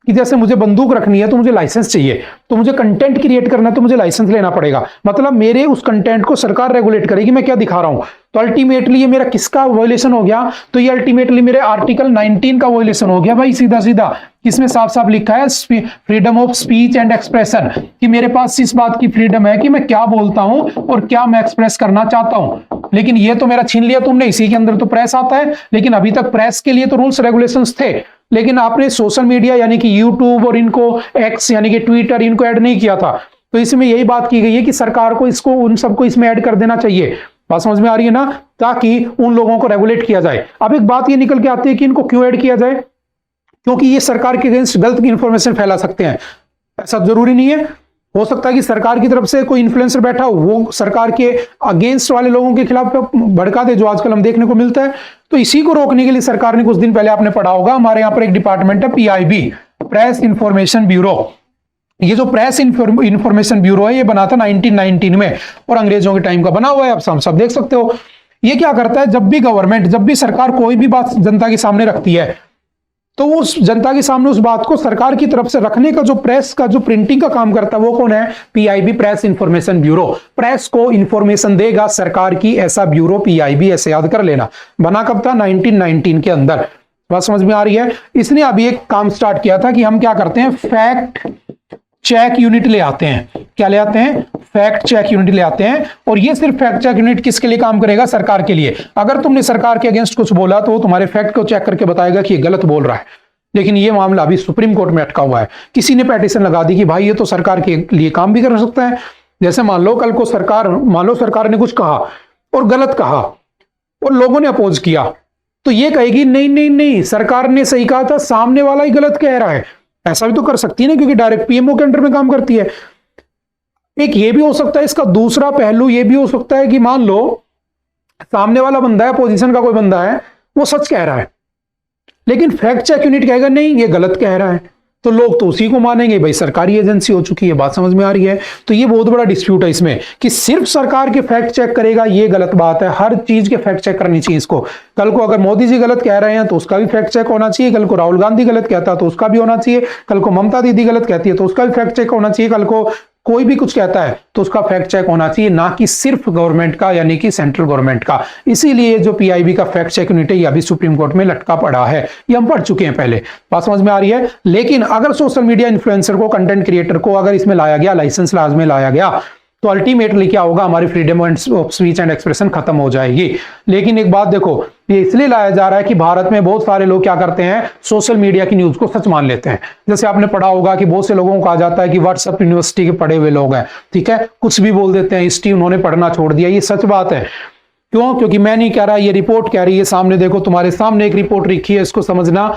कि जैसे मुझे बंदूक रखनी है तो मुझे लाइसेंस चाहिए, तो मुझे कंटेंट क्रिएट करना है तो मुझे लाइसेंस लेना पड़ेगा। मतलब मेरे उस कंटेंट को सरकार रेगुलेट करेगी, मैं क्या दिखा रहा हूं। तो अल्टीमेटली ये मेरा किसका वायलेशन हो गया? तो ये अल्टीमेटली मेरे आर्टिकल 19 का वायलेशन हो गया भाई, सीधा सीधा। इसमें साफ साफ लिखा है freedom of speech and expression, कि मेरे पास इस बात की फ्रीडम है कि मैं क्या बोलता हूं और क्या मैं एक्सप्रेस करना चाहता हूं। लेकिन ये तो मेरा छीन लिया तुमने। इसी के अंदर तो प्रेस आता है, लेकिन अभी तक प्रेस के लिए तो रूल्स रेगुलेशंस थे, लेकिन आपने सोशल मीडिया यानी कि यूट्यूब और इनको एक्स यानी कि ट्विटर, इनको ऐड नहीं किया था। तो इसमें यही बात की गई है कि सरकार को इसको, उन सबको इसमें ऐड कर देना चाहिए। बात समझ में आ रही है ना, ताकि उन लोगों को रेगुलेट किया जाए। अब एक बात ये निकल के आती है कि इनको क्यों ऐड किया जाए? क्योंकि ये सरकार के अगेंस्ट गलत इंफॉर्मेशन फैला सकते हैं। ऐसा जरूरी नहीं है, हो सकता है कि सरकार की तरफ से कोई इन्फ्लुएंसर बैठा हो, वो सरकार के अगेंस्ट वाले लोगों के खिलाफ भड़का दे, जो आजकल हम देखने को मिलता है। तो इसी को रोकने के लिए सरकार ने कुछ दिन पहले, आपने पढ़ा होगा, हमारे यहाँ पर एक डिपार्टमेंट है PIB, प्रेस इंफॉर्मेशन ब्यूरो। ये जो प्रेस इंफॉर्मेशन ब्यूरो है, ये बना था 1919 में, और अंग्रेजों के टाइम का बना हुआ है। आप सब देख सकते हो। ये क्या करता है, जब भी गवर्नमेंट, जब भी सरकार कोई भी बात जनता के सामने रखती है, तो उस जनता के सामने उस बात को सरकार की तरफ से रखने का जो प्रेस का जो प्रिंटिंग का काम करता है, वो कौन है? PIB, press information bureau. Press को इंफॉर्मेशन देगा सरकार की, ऐसा ब्यूरो PIB, ऐसे याद कर लेना। बना कब था? 1919 के अंदर। बात समझ में आ रही है? इसने अभी एक काम स्टार्ट किया था कि हम क्या करते हैं, फैक्ट चेक यूनिट ले आते हैं। क्या ले आते हैं? फैक्ट चेक यूनिट ले आते हैं। और ये सिर्फ फैक्ट चेक यूनिट किसके लिए काम करेगा? सरकार के लिए। अगर तुमने सरकार के अगेंस्ट कुछ बोला तो तुम्हारे फैक्ट को चेक करके बताएगा कि ये गलत बोल रहा है। लेकिन ये मामला अभी सुप्रीम कोर्ट में अटका हुआ है। किसी ने पेटिशन लगा दी कि भाई ये तो सरकार के लिए काम भी कर सकता है। जैसे मान लो कल को सरकार ने कुछ कहा और गलत कहा और लोगों ने अपोज किया, तो ये कहेगी नहीं नहीं नहीं, सरकार ने सही कहा था, सामने वाला ही गलत कह रहा है। ऐसा भी तो कर सकती है ना, क्योंकि डायरेक्ट PMO के अंडर में काम करती है। एक ये भी हो सकता है, इसका दूसरा पहलू ये भी हो सकता है कि मान लो सामने वाला बंदा है, पोजीशन का कोई बंदा है, वो सच कह रहा है, लेकिन फैक्ट चेक यूनिट कहेगा नहीं ये गलत कह रहा है, तो लोग तो उसी को मानेंगे। भाई सरकारी एजेंसी हो चुकी है। बात समझ में आ रही है? तो ये बहुत बड़ा डिस्प्यूट है इसमें, कि सिर्फ सरकार के फैक्ट चेक करेगा, ये गलत बात है। हर चीज के फैक्ट चेक करनी चाहिए इसको। कल को अगर मोदी जी गलत कह रहे हैं तो उसका भी फैक्ट चेक होना चाहिए। कल को राहुल गांधी गलत कहता है तो उसका भी होना चाहिए। कल को ममता दीदी गलत कहती है तो उसका भी फैक्ट चेक होना चाहिए। कल को कोई भी कुछ कहता है तो उसका फैक्ट चेक होना चाहिए, ना कि सिर्फ गवर्नमेंट का, यानी कि सेंट्रल गवर्नमेंट का। इसीलिए जो PIB का फैक्ट चेक यूनिट है, ये अभी सुप्रीम कोर्ट में लटका पड़ा है। ये हम पढ़ चुके हैं पहले। बात समझ में आ रही है? लेकिन अगर सोशल मीडिया इन्फ्लुएंसर को, कंटेंट क्रिएटर को अगर इसमें लाया गया, लाइसेंस लाज में लाया गया, तो अल्टीमेटली क्या होगा, हमारी freedom of speech and expression खत्म हो जाएगी। लेकिन एक बात देखो, ये इसलिए लाया जा रहा है कि भारत में बहुत सारे लोग क्या करते हैं, सोशल मीडिया की न्यूज को सच मान लेते हैं। जैसे आपने पढ़ा होगा कि बहुत से लोगों को कहा जाता है कि व्हाट्सएप यूनिवर्सिटी के पढ़े हुए लोग हैं, ठीक है, कुछ भी बोल देते हैं, हिस्ट्री उन्होंने पढ़ना छोड़ दिया। ये सच बात है। क्यों? क्योंकि मैं नहीं कह रहा, ये रिपोर्ट कह रही है। सामने देखो, तुम्हारे सामने एक रिपोर्ट लिखी है, इसको समझना।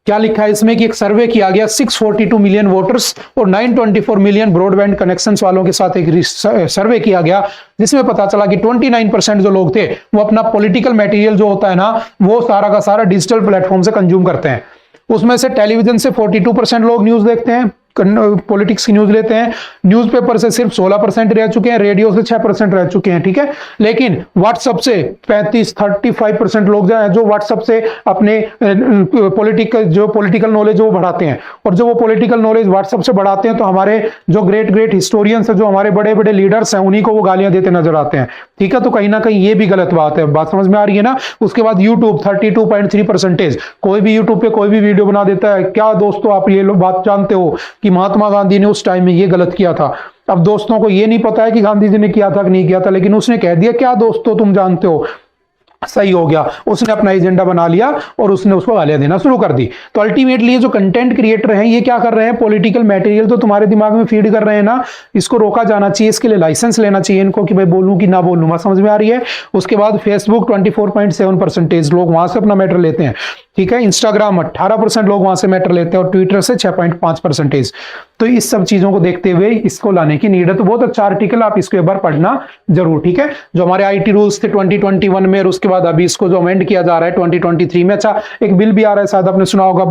क्या लिखा है इसमें कि एक सर्वे किया गया 642 मिलियन वोटर्स और 924 मिलियन ब्रॉडबैंड कनेक्शंस वालों के साथ एक सर्वे किया गया, जिसमें पता चला कि 29% जो लोग थे वो अपना पॉलिटिकल मटेरियल जो होता है ना, वो सारा का सारा डिजिटल प्लेटफॉर्म से कंज्यूम करते हैं। उसमें से टेलीविजन से 42% लोग न्यूज देखते हैं, पॉलिटिक्स की न्यूज लेते हैं। न्यूज़पेपर से सिर्फ 16% रह चुके हैं, रेडियो से 6% रह चुके हैं, ठीक है। लेकिन व्हाट्सएप से 35% लोग जो व्हाट्सएप से अपने पॉलिटिकल नॉलेज वो बढ़ाते हैं। और जो वो पॉलिटिकल नॉलेज व्हाट्सएप से बढ़ाते हैं, तो हमारे जो ग्रेट हिस्टोरियंस है, जो हमारे बड़े बड़े लीडर्स हैं, उन्हीं को वो गालियां देते नजर आते हैं, ठीक है। तो कहीं ना कहीं ये भी गलत बात है। बात समझ में आ रही है ना। उसके बाद यूट्यूब 32.3%। कोई भी यूट्यूब पे कोई भी वीडियो बना देता है। क्या दोस्तों आप ये बात जानते हो कि महात्मा गांधी ने उस टाइम में ये गलत किया था? अब दोस्तों को ये नहीं पता है कि गांधी जी ने किया था कि नहीं किया था, लेकिन उसने कह दिया क्या दोस्तों तुम जानते हो, सही हो गया। उसने अपना एजेंडा बना लिया और उसने उसको गालियां देना शुरू कर दी। तो अल्टीमेटली ये जो कंटेंट क्रिएटर हैं, ये क्या कर रहे हैं, पॉलिटिकल मटेरियल तो तुम्हारे दिमाग में फीड कर रहे हैं ना। इसको रोका जाना चाहिए, इसके लिए लाइसेंस लेना चाहिए इनको कि भाई बोलूं कि ना बोलूं। बात समझ में आ रही है। उसके बाद फेसबुक 24.7% लोग वहां से अपना मैटर लेते हैं, ठीक है। इंस्टाग्राम 18% लोग वहां से मैटर लेते हैं और ट्विटर से 6.5%। तो इस सब चीजों को देखते हुए इसको लाने की नीड है। तो बहुत अच्छा आर्टिकल, आप इसको एक बार पढ़ना जरूर, ठीक है। जो हमारे आईटी रूल्स थे 2021 में, और उसके बाद अभी इसको जो अमेंड किया जा रहा है 2023 में। अच्छा, एक बिल भी आ रहा है, शायद आपने सुना होगा,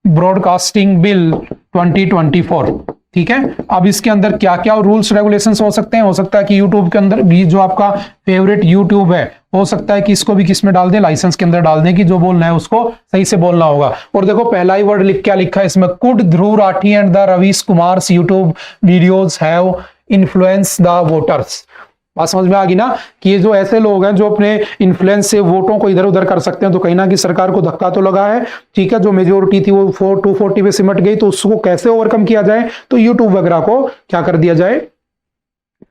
ब्रॉडकास्टिंग बिल 2024, ठीक है। अब इसके अंदर क्या क्या रूल्स रेगुलेशंस हो सकते हैं। हो सकता है कि यूट्यूब के अंदर भी, जो आपका फेवरेट यूट्यूब है, हो सकता है कि इसको भी किस में डाल दें, लाइसेंस के अंदर डाल दें कि जो बोलना है उसको सही से बोलना होगा। और देखो पहला ही वर्ड क्या लिखा है इसमें, could Dhruv Rathee and the Ravish Kumars YouTube videos have influence the voters. बात समझ में आ गई ना कि ये जो ऐसे लोग हैं जो अपने इन्फ्लुएंस से वोटों को इधर उधर कर सकते हैं। तो कहीं ना कहीं सरकार को धक्का तो लगा है, ठीक है। जो मेजोरिटी थी वो 240 पे सिमट गई, तो उसको कैसे ओवरकम किया जाए, तो यूट्यूब वगैरह को क्या कर दिया जाए,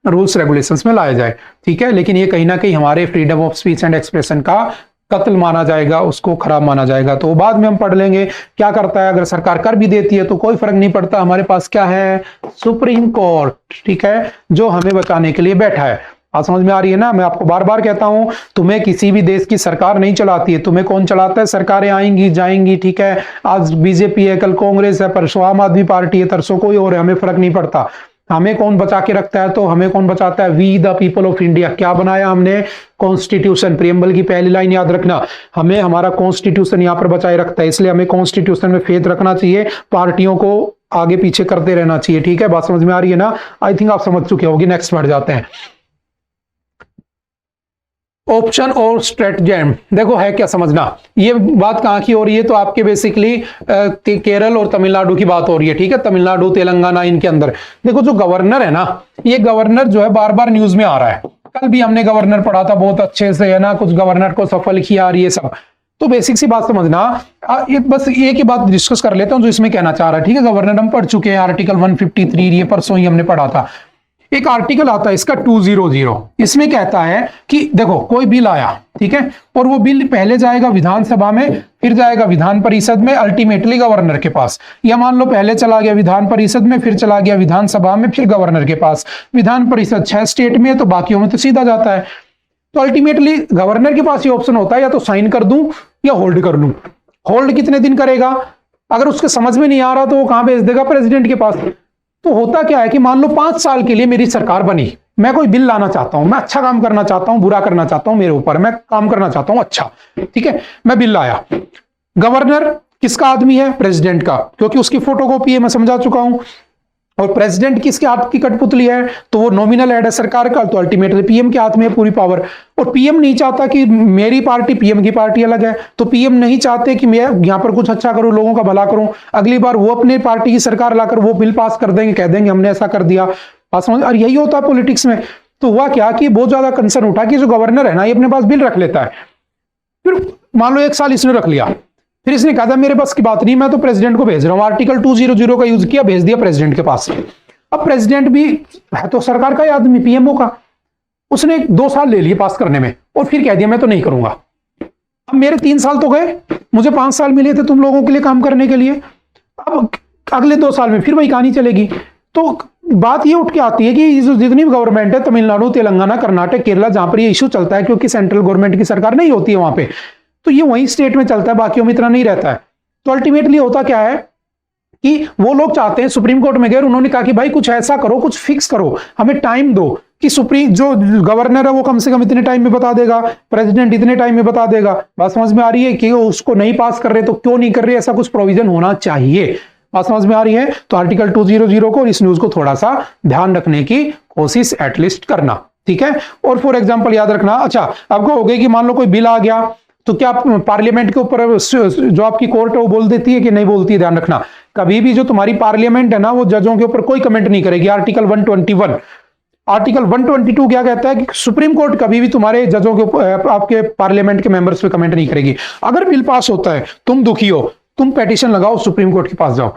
रूल्स रेगुलेशंस में लाया जाए, ठीक है। लेकिन ये कहीं ना कहीं हमारे freedom of speech and expression का कत्ल माना जाएगा, उसको खराब माना जाएगा। तो बाद में हम पढ़ लेंगे क्या करता है। अगर सरकार कर भी देती है तो कोई फर्क नहीं पड़ता, हमारे पास क्या है, सुप्रीम कोर्ट, ठीक है, जो हमें बचाने के लिए बैठा है। बात समझ में आ रही है ना। मैं आपको बार बार कहता हूं, तुम्हें किसी भी देश की सरकार नहीं चलाती है, तुम्हें कौन चलाता है, सरकारें आएंगी जाएंगी, ठीक है। आज बीजेपी है, कल कांग्रेस है, परसों आम आदमी पार्टी है, तरसों कोई और है, हमें फर्क नहीं पड़ता। हमें कौन बचा के रखता है, तो हमें कौन बचाता है, we the people of India. क्या बनाया हमने, कॉन्स्टिट्यूशन। प्रियम्बल की पहली लाइन याद रखना, हमें हमारा कॉन्स्टिट्यूशन यहाँ पर बचाए रखता है, इसलिए हमें कॉन्स्टिट्यूशन में फेथ रखना चाहिए, पार्टियों को आगे पीछे करते रहना चाहिए, ठीक है। बात समझ में आ रही है ना। आई थिंक आप समझ चुके होगी। नेक्स्ट बढ़ जाते हैं। ऑप्शन और स्ट्रेटजेम, देखो है क्या समझना। ये बात कहाँ की हो रही है, तो आपके बेसिकली केरल और तमिलनाडु की बात हो रही है, ठीक है। तमिलनाडु, तेलंगाना, इनके अंदर देखो जो गवर्नर है ना, ये गवर्नर जो है बार बार न्यूज में आ रहा है। कल भी हमने गवर्नर पढ़ा था बहुत अच्छे से, है ना। कुछ गवर्नर को सफल किया, ये सब। तो बेसिक सी बात समझना, बस एक ही बात डिस्कस कर लेता हूं जो इसमें कहना चाह रहा है, ठीक है। गवर्नर हम पढ़ चुके हैं, आर्टिकल 153, ये परसों ही हमने पढ़ा था। एक आर्टिकल आता है इसका 200, इसमें कहता है कि देखो कोई बिल आया, ठीक है, और वो बिल पहले जाएगा विधानसभा में, फिर जाएगा विधान परिषद में, अल्टीमेटली गवर्नर के पास। या मान लो पहले चला गया विधान परिषद में, फिर चला गया विधानसभा में, फिर गवर्नर के पास। विधान परिषद 6 स्टेट में है, तो बाकियों में तो सीधा जाता है। तो अल्टीमेटली गवर्नर के पास ये ऑप्शन होता है, या तो साइन कर दूं या होल्ड कर लूं। होल्ड कितने दिन करेगा, अगर उसके समझ में नहीं आ रहा तो वो कहां भेज देगा, प्रेसिडेंट के पास। तो होता क्या है कि मान लो 5 साल के लिए मेरी सरकार बनी, मैं कोई बिल लाना चाहता हूं, मैं अच्छा काम करना चाहता हूं, बुरा करना चाहता हूं, मेरे ऊपर, मैं काम करना चाहता हूं अच्छा, ठीक है। मैं बिल लाया, गवर्नर किसका आदमी है, प्रेसिडेंट का, क्योंकि उसकी फोटोकॉपी है, मैं समझा चुका हूं। और प्रेसिडेंट किसके हाथ की कठपुतली है, तो वो नॉमिनल हेड है सरकार का, तो अल्टीमेटली पीएम के हाथ में है पूरी पावर। और पीएम नहीं चाहता कि मेरी पार्टी, पीएम की पार्टी अलग है, तो पीएम नहीं चाहते कि मैं यहां पर कुछ अच्छा करूं, लोगों का भला करूं। अगली बार वो अपने पार्टी की सरकार लाकर वो बिल पास कर देंगे, कह देंगे हमने ऐसा कर दिया। पास समझ। और यही होता है पॉलिटिक्स में। तो हुआ क्या कि बहुत ज्यादा कंसर्न उठा कि जो गवर्नर है ना, ये अपने पास बिल रख लेता है, फिर मान लो 1 साल इसने रख लिया, फिर इसने कहा था मेरे पास की बात नहीं, मैं तो प्रेसिडेंट को भेज रहा हूं, आर्टिकल 200 का यूज किया, भेज दिया प्रेसिडेंट के पास। अब प्रेसिडेंट भी है तो सरकार का ही आदमी, पीएमओ का, उसने 2 साल ले लिए पास करने में और फिर कह दिया मैं तो नहीं करूंगा। अब मेरे 3 साल तो गए, मुझे 5 साल मिले थे तुम लोगों के लिए काम करने के लिए, अब अगले 2 साल में फिर वही कहानी चलेगी। तो बात ये उठ के आती है कि जितनी गवर्नमेंट है, तमिलनाडु, तेलंगाना, कर्नाटक, केरला, जहां पर ये इशू चलता है, क्योंकि सेंट्रल गवर्नमेंट की सरकार नहीं होती है वहां पे, तो ये वही स्टेट में चलता है, बाकियों में इतना नहीं रहता है। तो अल्टीमेटली होता क्या है कि वो लोग चाहते हैं, सुप्रीम कोर्ट में गए, उन्होंने कहा कि भाई कुछ ऐसा करो, कुछ फिक्स करो, हमें टाइम दो कि सुप्रीम जो गवर्नर है वो कम से कम इतने टाइम में बता देगा, प्रेसिडेंट इतने टाइम में बता देगा। बात समझ में आ रही है कि उसको नहीं पास कर रहे तो क्यों नहीं कर रहे, ऐसा कुछ प्रोविजन होना चाहिए। बात समझ में आ रही है? तो आर्टिकल 200 को और इस न्यूज को थोड़ा सा ध्यान रखने की कोशिश एटलीस्ट करना, ठीक है। और फॉर एग्जांपल याद रखना, अच्छा आपको हो गई कि मान लो कोई बिल आ गया तो क्या पार्लियामेंट के ऊपर जो आपकी कोर्ट है वो बोल देती है कि नहीं बोलती है? ध्यान रखना, कभी भी जो तुम्हारी पार्लियामेंट है ना वो जजों के ऊपर कोई कमेंट नहीं करेगी। आर्टिकल 121, आर्टिकल 122 क्या कहता है कि सुप्रीम कोर्ट कभी भी तुम्हारे जजों के ऊपर, आपके पार्लियामेंट के मेंबर्स पे कमेंट नहीं करेगी। अगर बिल पास होता है, तुम दुखी हो, तुम पेटिशन लगाओ, सुप्रीम कोर्ट के पास जाओ।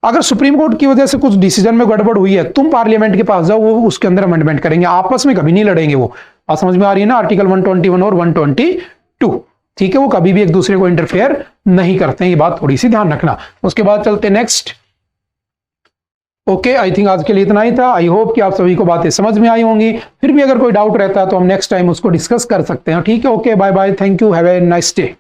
अगर सुप्रीम कोर्ट की वजह से कुछ डिसीजन में गड़बड़ हुई है, तुम पार्लियामेंट के पास जाओ, वो उसके अंदर अमेंडमेंट करेंगे, आपस में कभी नहीं लड़ेंगे वो। बात समझ में आ रही है ना? आर्टिकल 121 और 122, ठीक है, वो कभी भी एक दूसरे को इंटरफेयर नहीं करते हैं, ये बात थोड़ी सी ध्यान रखना। उसके बाद चलते नेक्स्ट। ओके, आई थिंक आज के लिए इतना ही था। आई होप कि आप सभी को बातें समझ में आई होंगी। फिर भी अगर कोई डाउट रहता है तो हम नेक्स्ट टाइम उसको डिस्कस कर सकते हैं, ठीक है। Okay, bye bye, thank you, have a nice day.